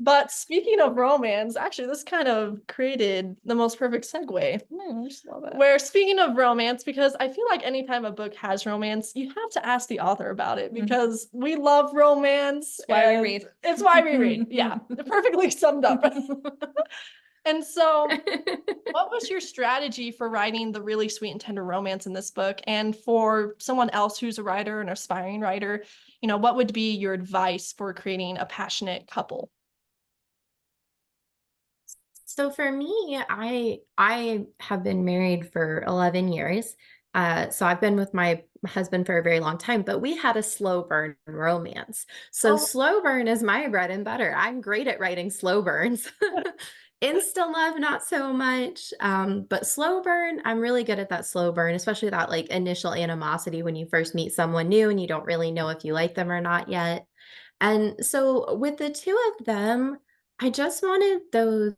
[SPEAKER 2] But speaking of romance, actually, this kind of created the most perfect segue.
[SPEAKER 1] I just love it.
[SPEAKER 2] Where speaking of romance, because I feel like anytime a book has romance, you have to ask the author about it because we love romance.
[SPEAKER 1] It's why we
[SPEAKER 2] and
[SPEAKER 1] read.
[SPEAKER 2] It's why we read. Yeah, perfectly summed up. And so, what was your strategy for writing the really sweet and tender romance in this book? And for someone else who's a writer, an aspiring writer, you know, what would be your advice for creating a passionate couple?
[SPEAKER 4] So for me, I have been married for 11 years. So I've been with my husband for a very long time, but we had a slow burn romance. So
[SPEAKER 2] Oh,
[SPEAKER 4] slow burn is my bread and butter. I'm great at writing slow burns. Insta love, not so much. But slow burn, I'm really good at that slow burn, especially that like initial animosity when you first meet someone new and you don't really know if you like them or not yet. And so with the two of them, I just wanted those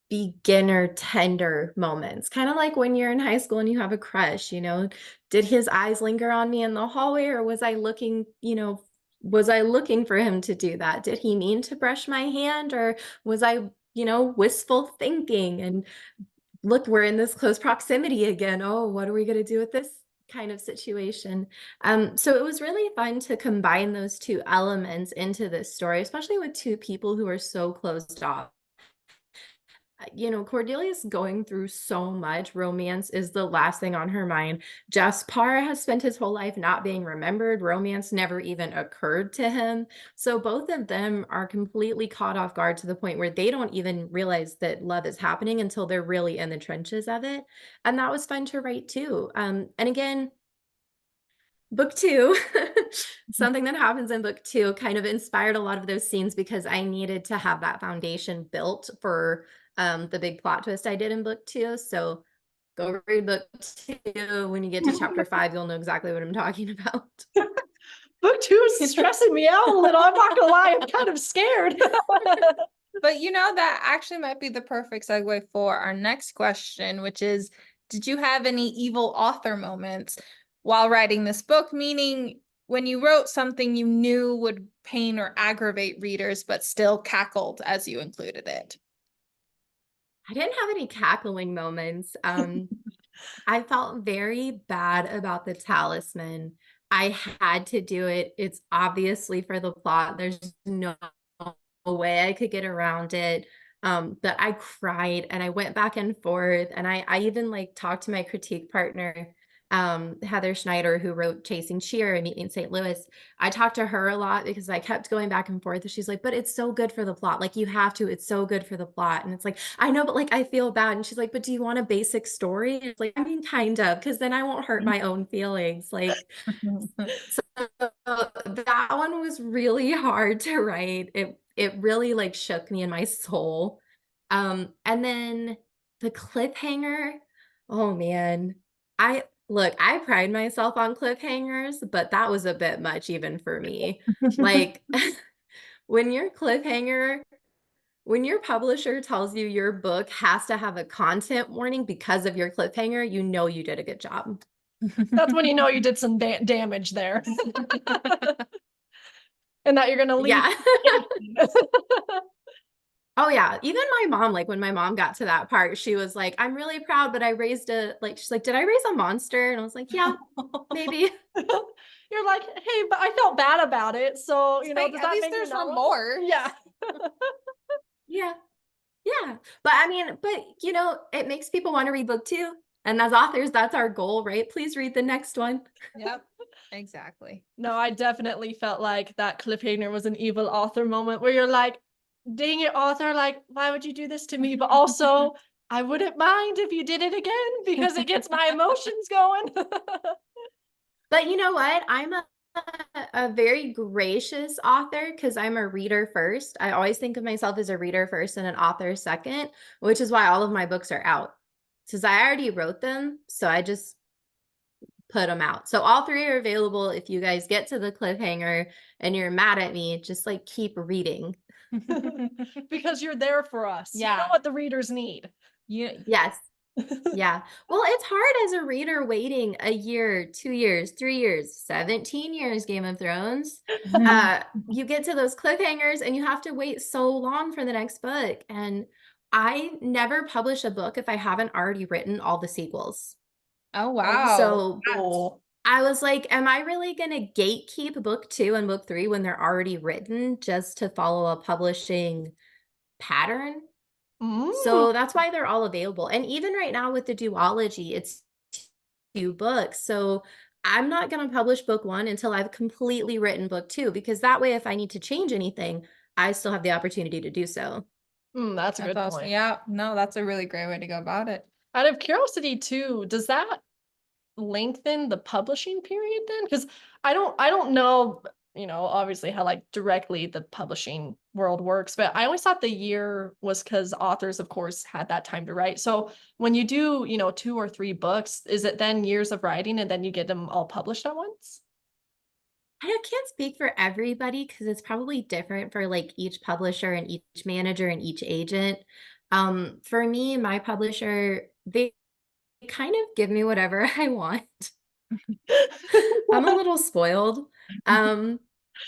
[SPEAKER 4] beginner tender moments, kind of like when you're in high school and you have a crush, you know, did his eyes linger on me in the hallway, or was I looking, you know, was I looking for him to do that? Did he mean to brush my hand, or was I
[SPEAKER 3] wistful thinking and look, we're in this close proximity again. Oh, what are we going to do with this kind of situation? So it was really fun to combine those two elements into this story, especially with two people who are so closed off. Cordelia's going through so much. Romance is the last thing on her mind. Jaspar has spent his whole life not being remembered. Romance never even occurred to him. So both of them are completely caught off guard to the point where they don't even realize that love is happening until they're really in the trenches of it. And that was fun to write too. And again, book two, something that happens in book two kind of inspired a lot of those scenes because I needed to have that foundation built for the big plot twist I did in book two. So go read book two. When you get to chapter 5, you'll know exactly what I'm talking about.
[SPEAKER 2] Book 2 is stressing me out a little. I'm not gonna lie, I'm kind of scared.
[SPEAKER 1] But that actually might be the perfect segue for our next question, which is, did you have any evil author moments while writing this book? Meaning when you wrote something you knew would pain or aggravate readers, but still cackled as you included it.
[SPEAKER 3] I didn't have any cackling moments. I felt very bad about the talisman. I had to do it. It's obviously for the plot. There's no way I could get around it. But I cried and I went back and forth. And I even talked to my critique partner, Heather Schneider, who wrote Chasing Cheer and Meet Me in St. Louis. I talked to her a lot because I kept going back and forth. And she's like, but it's so good for the plot. Like, you have to, it's so good for the plot. And it's like, I know, but I feel bad. And she's like, but do you want a basic story? And it's like, I mean, kind of, because then I won't hurt my own feelings. So that one was really hard to write. It really shook me in my soul. And then the cliffhanger, oh man. I pride myself on cliffhangers, but that was a bit much even for me. When your publisher tells you your book has to have a content warning because of your cliffhanger, you did a good job.
[SPEAKER 2] That's when you did some damage there. And that you're going to leave.
[SPEAKER 3] Yeah. Oh yeah. Even my mom, when my mom got to that part, she was like, I'm really proud, but I raised she's like, did I raise a monster? And I was like, yeah, maybe.
[SPEAKER 2] You're like, hey, but I felt bad about it. So, does
[SPEAKER 1] at
[SPEAKER 2] that
[SPEAKER 1] least
[SPEAKER 2] make
[SPEAKER 1] there's
[SPEAKER 2] you
[SPEAKER 1] more?
[SPEAKER 2] Yeah.
[SPEAKER 3] Yeah. Yeah. But it makes people want to read book 2. And as authors, that's our goal, right? Please read the next one.
[SPEAKER 1] Yep. Exactly.
[SPEAKER 2] No, I definitely felt like that cliffhanger was an evil author moment where you're like, dang it, author, why would you do this to me? But also, I wouldn't mind if you did it again because it gets my emotions going.
[SPEAKER 3] But you know what? I'm a very gracious author because I'm a reader first. I always think of myself as a reader first and an author second, which is why all of my books are out. Since I already wrote them, so I just put them out. So all 3 are available. If you guys get to the cliffhanger and you're mad at me, just keep reading.
[SPEAKER 2] Because you're there for us.
[SPEAKER 1] Yeah.
[SPEAKER 2] You know what the readers need.
[SPEAKER 3] Yes. Yeah. Well, it's hard as a reader waiting a year, 2 years, 3 years, 17 years, Game of Thrones. You get to those cliffhangers and you have to wait so long for the next book. And I never publish a book if I haven't already written all the sequels.
[SPEAKER 1] Oh, wow.
[SPEAKER 3] So
[SPEAKER 2] Cool.
[SPEAKER 3] I was like, am I really going to gatekeep book 2 and book 3 when they're already written just to follow a publishing pattern? So that's why they're all available. And even right now with the duology, it's 2 books. So I'm not going to publish book 1 until I've completely written book 2, because that way, if I need to change anything, I still have the opportunity to do so.
[SPEAKER 2] That's a good
[SPEAKER 1] awesome.
[SPEAKER 2] point.
[SPEAKER 1] Yeah, no, that's a really great way to go about it.
[SPEAKER 2] Out of curiosity too, does that lengthen the publishing period then? Because I don't know, obviously how directly the publishing world works, but I always thought the year was because authors, of course, had that time to write. So when you do, 2 or 3 books, is it then years of writing and then you get them all published at once?
[SPEAKER 3] I can't speak for everybody because it's probably different for each publisher and each manager and each agent. For me, my publisher, they kind of give me whatever I want. I'm a little spoiled.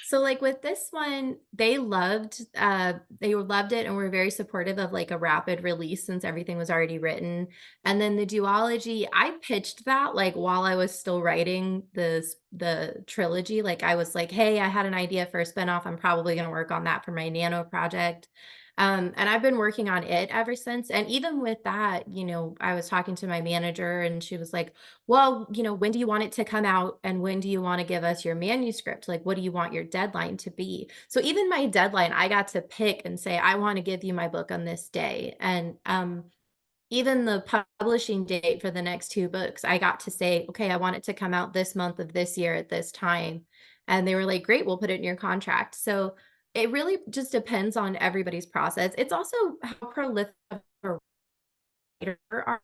[SPEAKER 3] So like with this one, they loved it and were very supportive of like a rapid release since everything was already written. And then the duology, I pitched that like while I was still writing the trilogy. Like I was like, hey, I had an idea for a spinoff. I'm probably going to work on that for my Nano project. And I've been working on it ever since. And even with that, you know, I was talking to my manager and she was like, well, you know, when do you want it to come out? And when do you want to give us your manuscript? Like, what do you want your deadline to be? So even my deadline, I got to pick and say, I want to give you my book on this day. And even the publishing date for the next two books, I got to say, okay, I want it to come out this month of this year at this time. And they were like, great, we'll put it in your contract. So it really just depends on everybody's process. It's also how prolific of a writer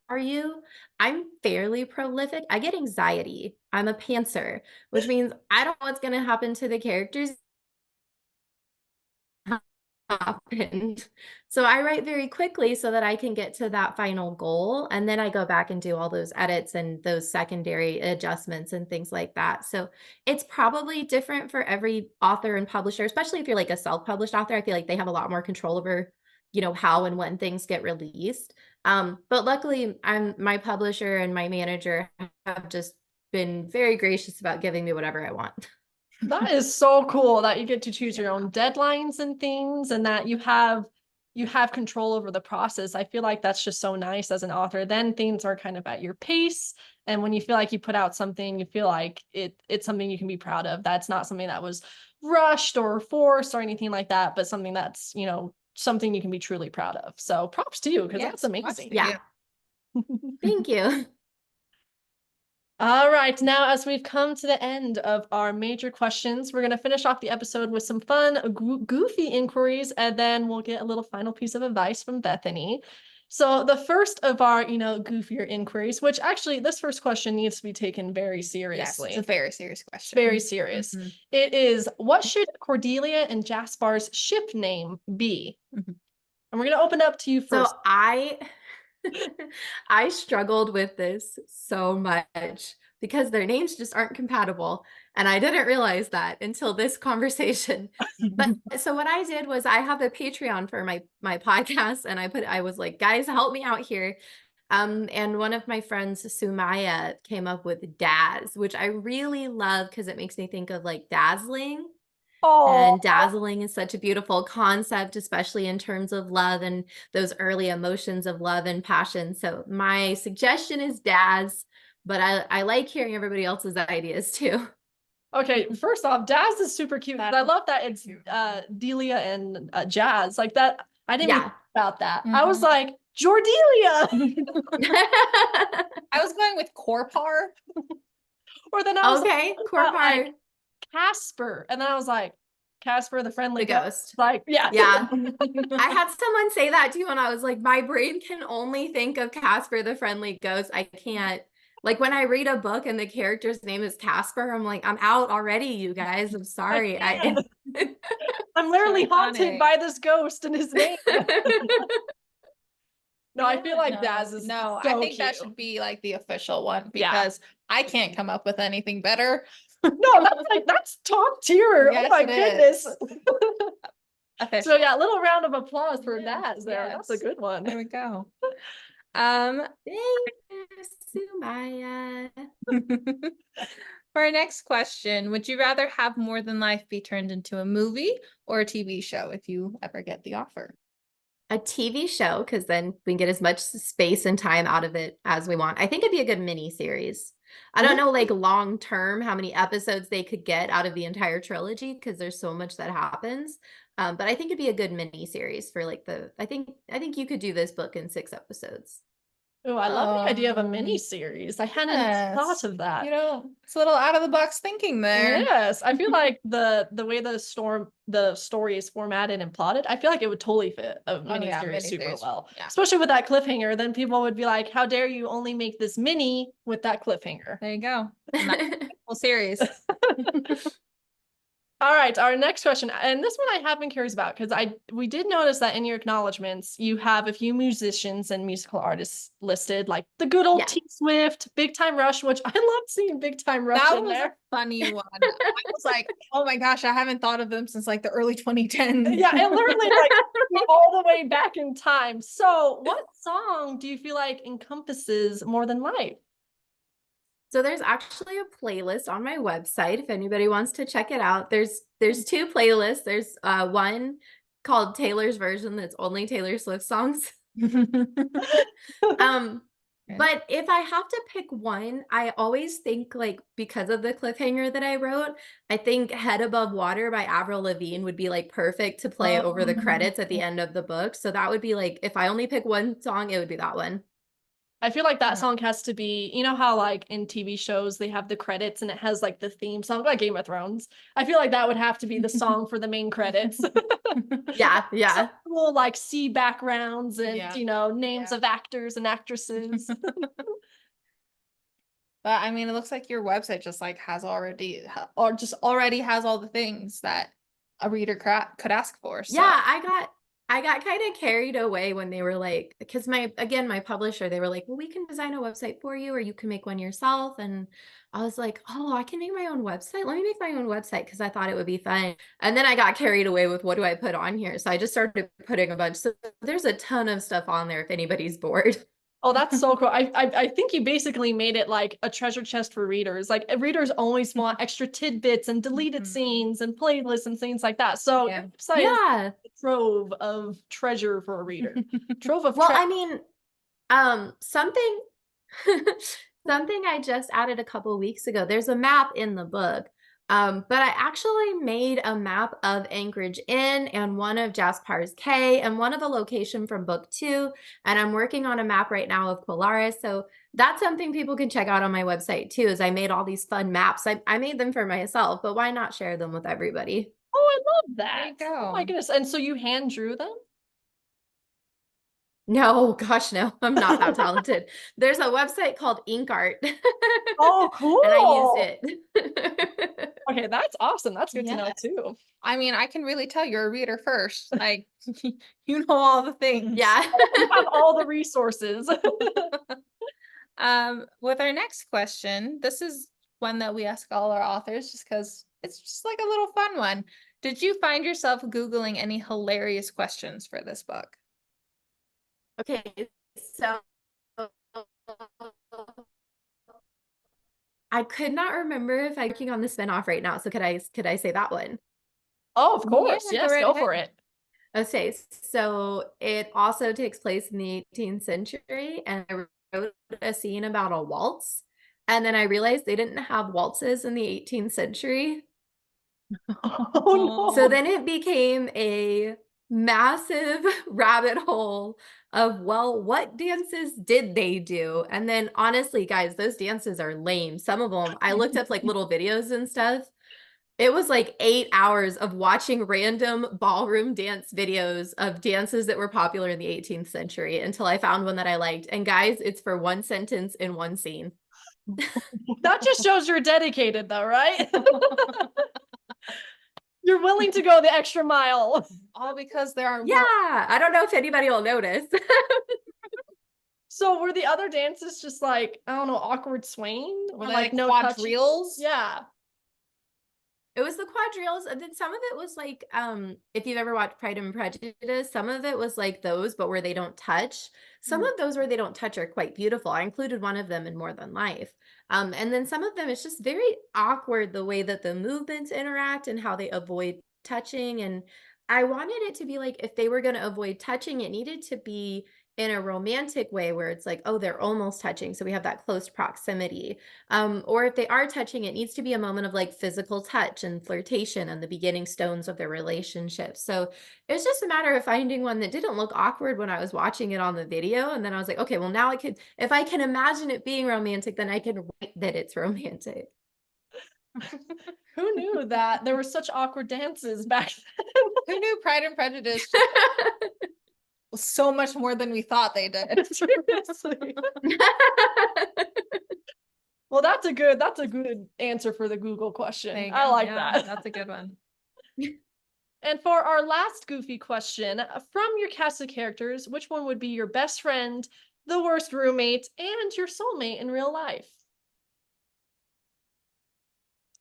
[SPEAKER 3] are you? I'm fairly prolific. I get anxiety. I'm a pantser, which means I don't know what's going to happen to the characters happened. So I write very quickly so that I can get to that final goal. And then I go back and do all those edits and those secondary adjustments and things like that. So it's probably different for every author and publisher, especially if you're like a self-published author. I feel like they have a lot more control over, you know, how and when things get released. But luckily my publisher and my manager have just been very gracious about giving me whatever I want.
[SPEAKER 2] That is so cool that you get to choose your own deadlines and things, and that you have control over the process. I feel like that's just so nice as an author. Then things are kind of at your pace. And when you feel like you put out something, you feel like it's something you can be proud of. That's not something that was rushed or forced or anything like that, but something that's, you know, something you can be truly proud of. So props to you, because that's amazing.
[SPEAKER 3] Yeah. Thank you.
[SPEAKER 2] All right, now as we've come to the end of our major questions, we're going to finish off the episode with some fun, goofy inquiries, and then we'll get a little final piece of advice from Bethany. So the first of our, you know, goofier inquiries, which actually this first question needs to be taken very seriously.
[SPEAKER 1] Yes, it's a very serious question.
[SPEAKER 2] Very serious.
[SPEAKER 1] Mm-hmm.
[SPEAKER 2] It is, what should Cordelia and Jaspar's ship name be? Mm-hmm. And we're going to open up to you first.
[SPEAKER 3] So I struggled with this so much because their names just aren't compatible. And I didn't realize that until this conversation. But so what I did was I have a Patreon for my podcast, and I was like, guys, help me out here. And one of my friends, Sumaya, came up with Daz, which I really love because it makes me think of like dazzling.
[SPEAKER 2] Oh,
[SPEAKER 3] and dazzling is such a beautiful concept, especially in terms of love and those early emotions of love and passion. So my suggestion is Daz, but I like hearing everybody else's ideas too.
[SPEAKER 2] okay, first off, Daz is super cute. I love that it's Delia and Jazz. Like that, I didn't even think about that. I was like, Jordelia.
[SPEAKER 1] I was going with Corpar.
[SPEAKER 2] Or then I was
[SPEAKER 3] Corpar.
[SPEAKER 2] Like, Casper. And then I was like, Casper, the friendly
[SPEAKER 3] ghost.
[SPEAKER 2] Like, yeah.
[SPEAKER 3] I had someone say that too, and I was like, my brain can only think of Casper, the friendly ghost. I can't. Like when I read a book and the character's name is Casper, I'm like, I'm out already, you guys. I'm sorry. I'm
[SPEAKER 2] literally haunted by this ghost and his name. No, I feel like Daz is so
[SPEAKER 1] I think
[SPEAKER 2] cute.
[SPEAKER 1] that should be like the official one, because I can't come up with anything better.
[SPEAKER 2] No, that's top tier.
[SPEAKER 1] Yes,
[SPEAKER 2] oh my goodness. So yeah, a little round of applause for Daz there. That's a good one.
[SPEAKER 1] There we go.
[SPEAKER 3] Thank you, Sumaya.
[SPEAKER 1] For our next question, would you rather have More Than Life be turned into a movie or a TV show if you ever get the offer?
[SPEAKER 3] A TV show, because then we can get as much space and time out of it as we want. I think it'd be a good mini series. I don't know, like long term, how many episodes they could get out of the entire trilogy, because there's so much that happens. But I think it'd be a good mini series for like I think you could do this book in 6 episodes.
[SPEAKER 2] Oh, I love the idea of a mini series. I hadn't thought of that.
[SPEAKER 1] You know, it's a little out of the box thinking there.
[SPEAKER 2] Yes, I feel like the way the story is formatted and plotted, I feel like it would totally fit a mini series super well. Yeah. Especially with that cliffhanger, then people would be like, "How dare you only make this mini with that cliffhanger?"
[SPEAKER 1] There you go. Full series.
[SPEAKER 2] All right, our next question, and this one I have been curious about because we did notice that in your acknowledgments you have a few musicians and musical artists listed, like the good old
[SPEAKER 3] Yeah.
[SPEAKER 2] T Swift, Big Time Rush, which I love seeing Big Time Rush
[SPEAKER 1] That
[SPEAKER 2] in
[SPEAKER 1] was
[SPEAKER 2] there.
[SPEAKER 1] a funny one. I was like, oh my gosh, I haven't thought of them since like the early 2010s.
[SPEAKER 2] Yeah, it literally like all the way back in time. So, what song do you feel like encompasses More Than Life?
[SPEAKER 3] So there's actually a playlist on my website if anybody wants to check it out. There's two playlists. There's one called Taylor's version that's only Taylor Swift songs. But if I have to pick one, I always think like because of the cliffhanger that I wrote, I think Head Above Water by Avril Lavigne would be like perfect to play over the credits at the end of the book. So that would be like, if I only pick one song, it would be that one.
[SPEAKER 2] I feel like that song has to be, you know how like in TV shows they have the credits and it has like the theme song, like Game of Thrones. I feel like that would have to be the song for the main credits.
[SPEAKER 3] Yeah.
[SPEAKER 2] Some cool like sea backgrounds and
[SPEAKER 1] Yeah.
[SPEAKER 2] names of actors and actresses.
[SPEAKER 1] But I mean, it looks like your website just like has already has all the things that a reader could ask for. So.
[SPEAKER 3] Yeah, I got kind of carried away when they were like, because my publisher, they were like, well, we can design a website for you or you can make one yourself. And I was like, oh, I can make my own website. Let me make my own website because I thought it would be fun. And then I got carried away with what do I put on here? So I just started putting a bunch. So there's a ton of stuff on there if anybody's bored.
[SPEAKER 2] Oh, that's so cool. I think you basically made it like a treasure chest for readers. Like readers always want extra tidbits and deleted scenes and playlists and things like that. So
[SPEAKER 3] Yeah.
[SPEAKER 2] A trove of treasure for a reader. Trove of
[SPEAKER 3] I mean, something something I just added a couple weeks ago. There's a map in the book. But I actually made a map of Anchorage Inn and one of Jaspar's Cay and one of a location from book 2. And I'm working on a map right now of Polaris. So that's something people can check out on my website too, is I made all these fun maps. I made them for myself, but why not share them with everybody?
[SPEAKER 2] Oh, I love that.
[SPEAKER 1] There you go.
[SPEAKER 2] Oh my goodness. And so you hand drew them?
[SPEAKER 3] No, gosh, no, I'm not that talented. There's a website called Ink Art.
[SPEAKER 2] Oh, cool.
[SPEAKER 3] And I used it.
[SPEAKER 2] Okay, that's awesome. That's good to know too.
[SPEAKER 1] I mean, I can really tell you're a reader first. Like, you know all the things.
[SPEAKER 3] Yeah.
[SPEAKER 2] You have all the resources.
[SPEAKER 1] With our next question, this is one that we ask all our authors just because it's just like a little fun one. Did you find yourself Googling any hilarious questions for this book?
[SPEAKER 3] Okay, so I could not remember if I'm working on the spinoff right now. So could I say that one?
[SPEAKER 2] Oh, of course.
[SPEAKER 1] Yeah,
[SPEAKER 2] Yes, go for it.
[SPEAKER 3] Okay, so it also takes place in the 18th century, and I wrote a scene about a waltz, and then I realized they didn't have waltzes in the 18th century.
[SPEAKER 2] Oh no.
[SPEAKER 3] So then it became a massive rabbit hole of, well, what dances did they do? And then honestly, guys, those dances are lame. Some of them, I looked up like little videos and stuff. It was like 8 hours of watching random ballroom dance videos of dances that were popular in the 18th century until I found one that I liked. And guys, it's for one sentence in one scene.
[SPEAKER 2] That just shows you're dedicated though, right? You're willing to go the extra mile.
[SPEAKER 1] All because there are
[SPEAKER 3] Yeah, I don't know if anybody will notice.
[SPEAKER 2] So were the other dances just like, I don't know, awkward swaying? Or
[SPEAKER 1] like
[SPEAKER 2] no
[SPEAKER 1] quadrilles?
[SPEAKER 2] Yeah.
[SPEAKER 3] It was the quadrilles, and then some of it was like, if you've ever watched Pride and Prejudice, some of it was like those, but where they don't touch. Some of those where they don't touch are quite beautiful. I included one of them in More Than Life. And then some of them, it's just very awkward the way that the movements interact and how they avoid touching. And I wanted it to be like, if they were going to avoid touching, it needed to be in a romantic way where it's like, oh, they're almost touching. So we have that close proximity. Or if they are touching, it needs to be a moment of like physical touch and flirtation and the beginning stones of their relationship. So it's just a matter of finding one that didn't look awkward when I was watching it on the video. And then I was like, okay, well now if I can imagine it being romantic, then I can write that it's romantic.
[SPEAKER 2] Who knew that there were such awkward dances back then?
[SPEAKER 1] Who knew Pride and Prejudice was so much more than we thought they did?
[SPEAKER 2] Seriously. Well, that's a good answer for the Google question. I like that.
[SPEAKER 1] That's a good one.
[SPEAKER 2] And for our last goofy question, from your cast of characters, which one would be your best friend, the worst roommate, and your soulmate in real life?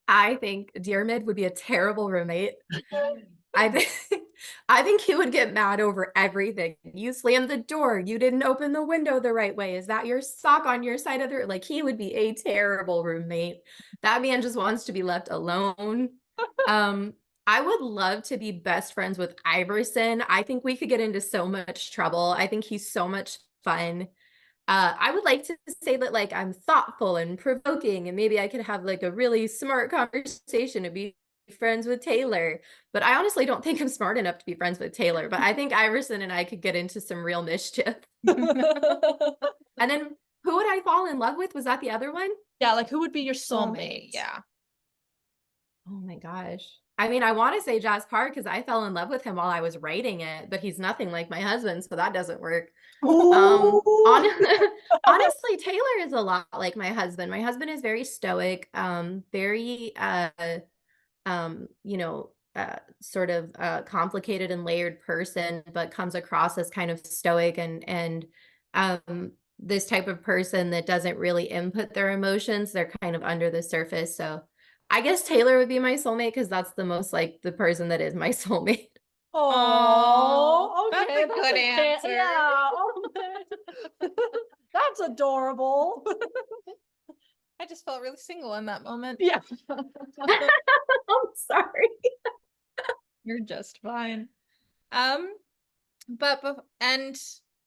[SPEAKER 3] I think Diarmid would be a terrible roommate. I think I think he would get mad over everything. You slammed the door. You didn't open the window the right way. Is that your sock on your side of the like he would be a terrible roommate. That man just wants to be left alone. I would love to be best friends with Iverson. I think we could get into so much trouble. I think he's so much fun. I would like to say that like I'm thoughtful and provoking, and maybe I could have like a really smart conversation to be friends with Taylor. But I honestly don't think I'm smart enough to be friends with Taylor. But I think Iverson and I could get into some real mischief. And then who would I fall in love with? Was that the other one?
[SPEAKER 2] Yeah, like who would be your
[SPEAKER 1] Soulmate.
[SPEAKER 2] soulmate?
[SPEAKER 1] Yeah.
[SPEAKER 3] Oh my gosh. I mean, I want to say Jasper because I fell in love with him while I was writing it, but he's nothing like my husband, so that doesn't work. Honestly, Taylor is a lot like my husband. My husband is very stoic, very sort of complicated and layered person, but comes across as kind of stoic and this type of person that doesn't really input their emotions. They're kind of under the surface. So I guess Taylor would be my soulmate because that's the most like the person that is my soulmate.
[SPEAKER 2] Oh, okay.
[SPEAKER 1] That's a good answer.
[SPEAKER 2] Yeah. That's adorable.
[SPEAKER 1] I just felt really single in that moment.
[SPEAKER 2] Yeah.
[SPEAKER 3] I'm sorry.
[SPEAKER 1] You're just fine. And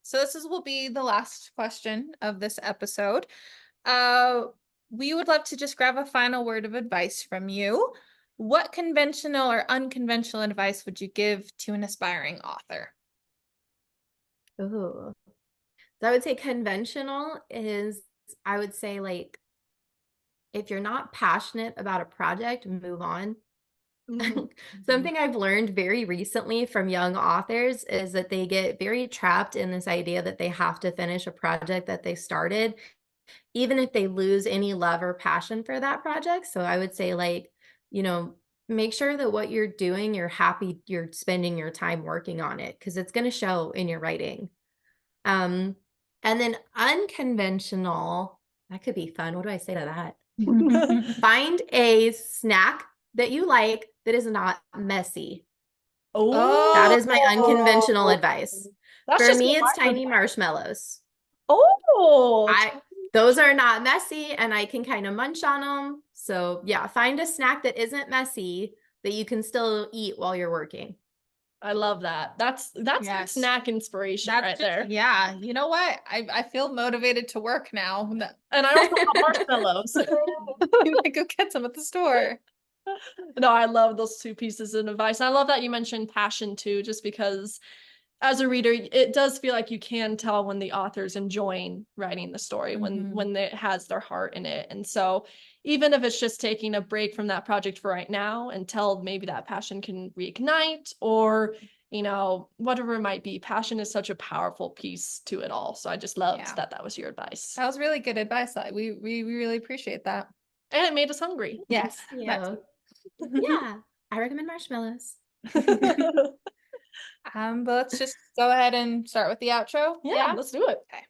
[SPEAKER 1] so will be the last question of this episode. We would love to just grab a final word of advice from you. What conventional or unconventional advice would you give to an aspiring author?
[SPEAKER 3] Ooh. So I would say conventional is, I would say like, if you're not passionate about a project, move on. Something I've learned very recently from young authors is that they get very trapped in this idea that they have to finish a project that they started, even if they lose any love or passion for that project. So I would say like, make sure that what you're doing, you're happy, you're spending your time working on it because it's going to show in your writing. And then unconventional, that could be fun. What do I say to that? Find a snack that you like that is not messy.
[SPEAKER 2] Oh,
[SPEAKER 3] that is my unconventional advice. For me, it's tiny marshmallows.
[SPEAKER 2] Oh,
[SPEAKER 3] those are not messy and I can kind of munch on them. So yeah, find a snack that isn't messy that you can still eat while you're working.
[SPEAKER 2] I love that. That's
[SPEAKER 1] Yes.
[SPEAKER 2] snack inspiration right there.
[SPEAKER 1] Yeah. You know what? I feel motivated to work now.
[SPEAKER 2] And I also want marshmallows.
[SPEAKER 1] You might go get some at the store.
[SPEAKER 2] No, I love those two pieces of advice. I love that you mentioned passion too, just because as a reader, it does feel like you can tell when the author's enjoying writing the story, when it has their heart in it. And so even if it's just taking a break from that project for right now until maybe that passion can reignite or, whatever it might be, passion is such a powerful piece to it all. So I just loved that was your advice.
[SPEAKER 1] That was really good advice. We really appreciate that.
[SPEAKER 2] And it made us hungry.
[SPEAKER 1] Yes.
[SPEAKER 3] Yeah, I recommend marshmallows.
[SPEAKER 1] But let's just go ahead and start with the outro.
[SPEAKER 2] Yeah, let's do it.
[SPEAKER 1] Okay.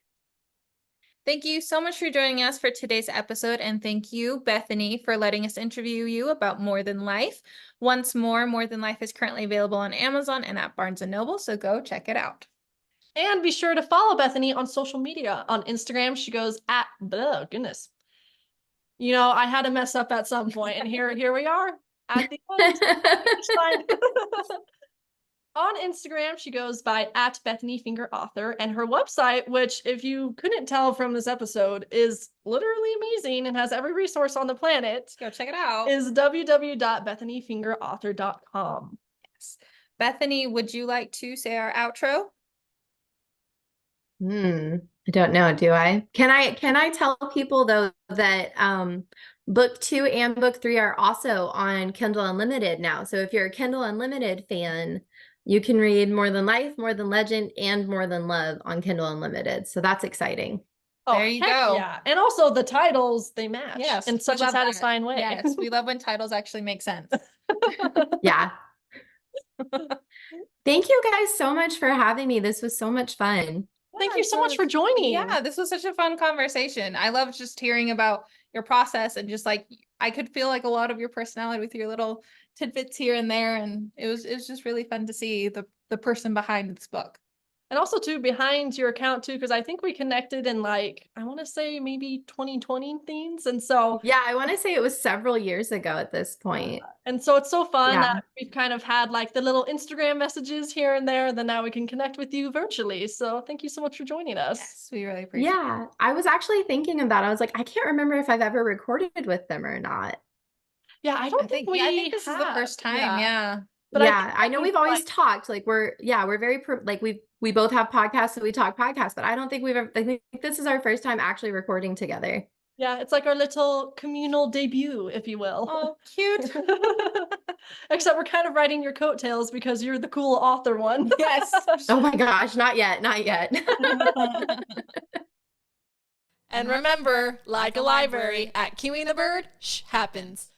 [SPEAKER 1] Thank you so much for joining us for today's episode, and thank you, Bethany, for letting us interview you about More Than Life. Once more, More Than Life is currently available on Amazon and at Barnes & Noble, so go check it out.
[SPEAKER 2] And be sure to follow Bethany on social media. On Instagram, she goes at, goodness. I had to mess up at some point, and here we are at the end. On Instagram, she goes by at Bethanie Finger Author, and her website, which if you couldn't tell from this episode, is literally amazing and has every resource on the planet.
[SPEAKER 1] Go check it out.
[SPEAKER 2] Is www.bethaniefingerauthor.com.
[SPEAKER 1] Yes. Bethany, would you like to say our outro?
[SPEAKER 3] I don't know. Do I? Can I tell people though that book 2 and book 3 are also on Kindle Unlimited now. So if you're a Kindle Unlimited fan, you can read More Than Life, More Than Legend, and More Than Love on Kindle Unlimited. So that's exciting.
[SPEAKER 1] There you go.
[SPEAKER 2] Yeah. And also the titles, they match.
[SPEAKER 1] Yes,
[SPEAKER 2] in such a satisfying way.
[SPEAKER 1] Yes, we love when titles actually make sense.
[SPEAKER 3] Yeah. Thank you guys so much for having me. This was so much fun.
[SPEAKER 2] Thank you so much for joining.
[SPEAKER 1] Yeah, this was such a fun conversation. I love just hearing about your process and just like I could feel like a lot of your personality with your little tidbits here and there, and it was just really fun to see the person behind this book.
[SPEAKER 2] And also too behind your account too, because I think we connected in like, I want to say maybe 2020 things. And so
[SPEAKER 3] Yeah, I want to say it was several years ago at this point.
[SPEAKER 2] it's so fun
[SPEAKER 3] Yeah.
[SPEAKER 2] that we've kind of had like the little Instagram messages here and there, and then now we can connect with you virtually. So thank you so much for joining us.
[SPEAKER 1] Yes, we really appreciate it.
[SPEAKER 3] Yeah, I was actually thinking of that. I was like, I can't remember if I've ever recorded with them or not.
[SPEAKER 2] Yeah, I don't think we
[SPEAKER 1] I think this is the
[SPEAKER 2] have.
[SPEAKER 1] first time.
[SPEAKER 2] Yeah.
[SPEAKER 1] Yeah.
[SPEAKER 2] But
[SPEAKER 3] Yeah, I know
[SPEAKER 2] think,
[SPEAKER 3] we've always
[SPEAKER 2] like-
[SPEAKER 3] talked, like we're very like we both have podcasts, so we talk podcasts, but I don't think we've ever, I think this is our first time actually recording together.
[SPEAKER 2] Yeah, it's like our little communal debut, if you will.
[SPEAKER 1] Oh, cute.
[SPEAKER 2] Except we're kind of riding your coattails because you're the cool author one.
[SPEAKER 1] Yes.
[SPEAKER 3] Oh my gosh, not yet, not yet.
[SPEAKER 5] And remember, like a library, at Kiwi the Bird, happens.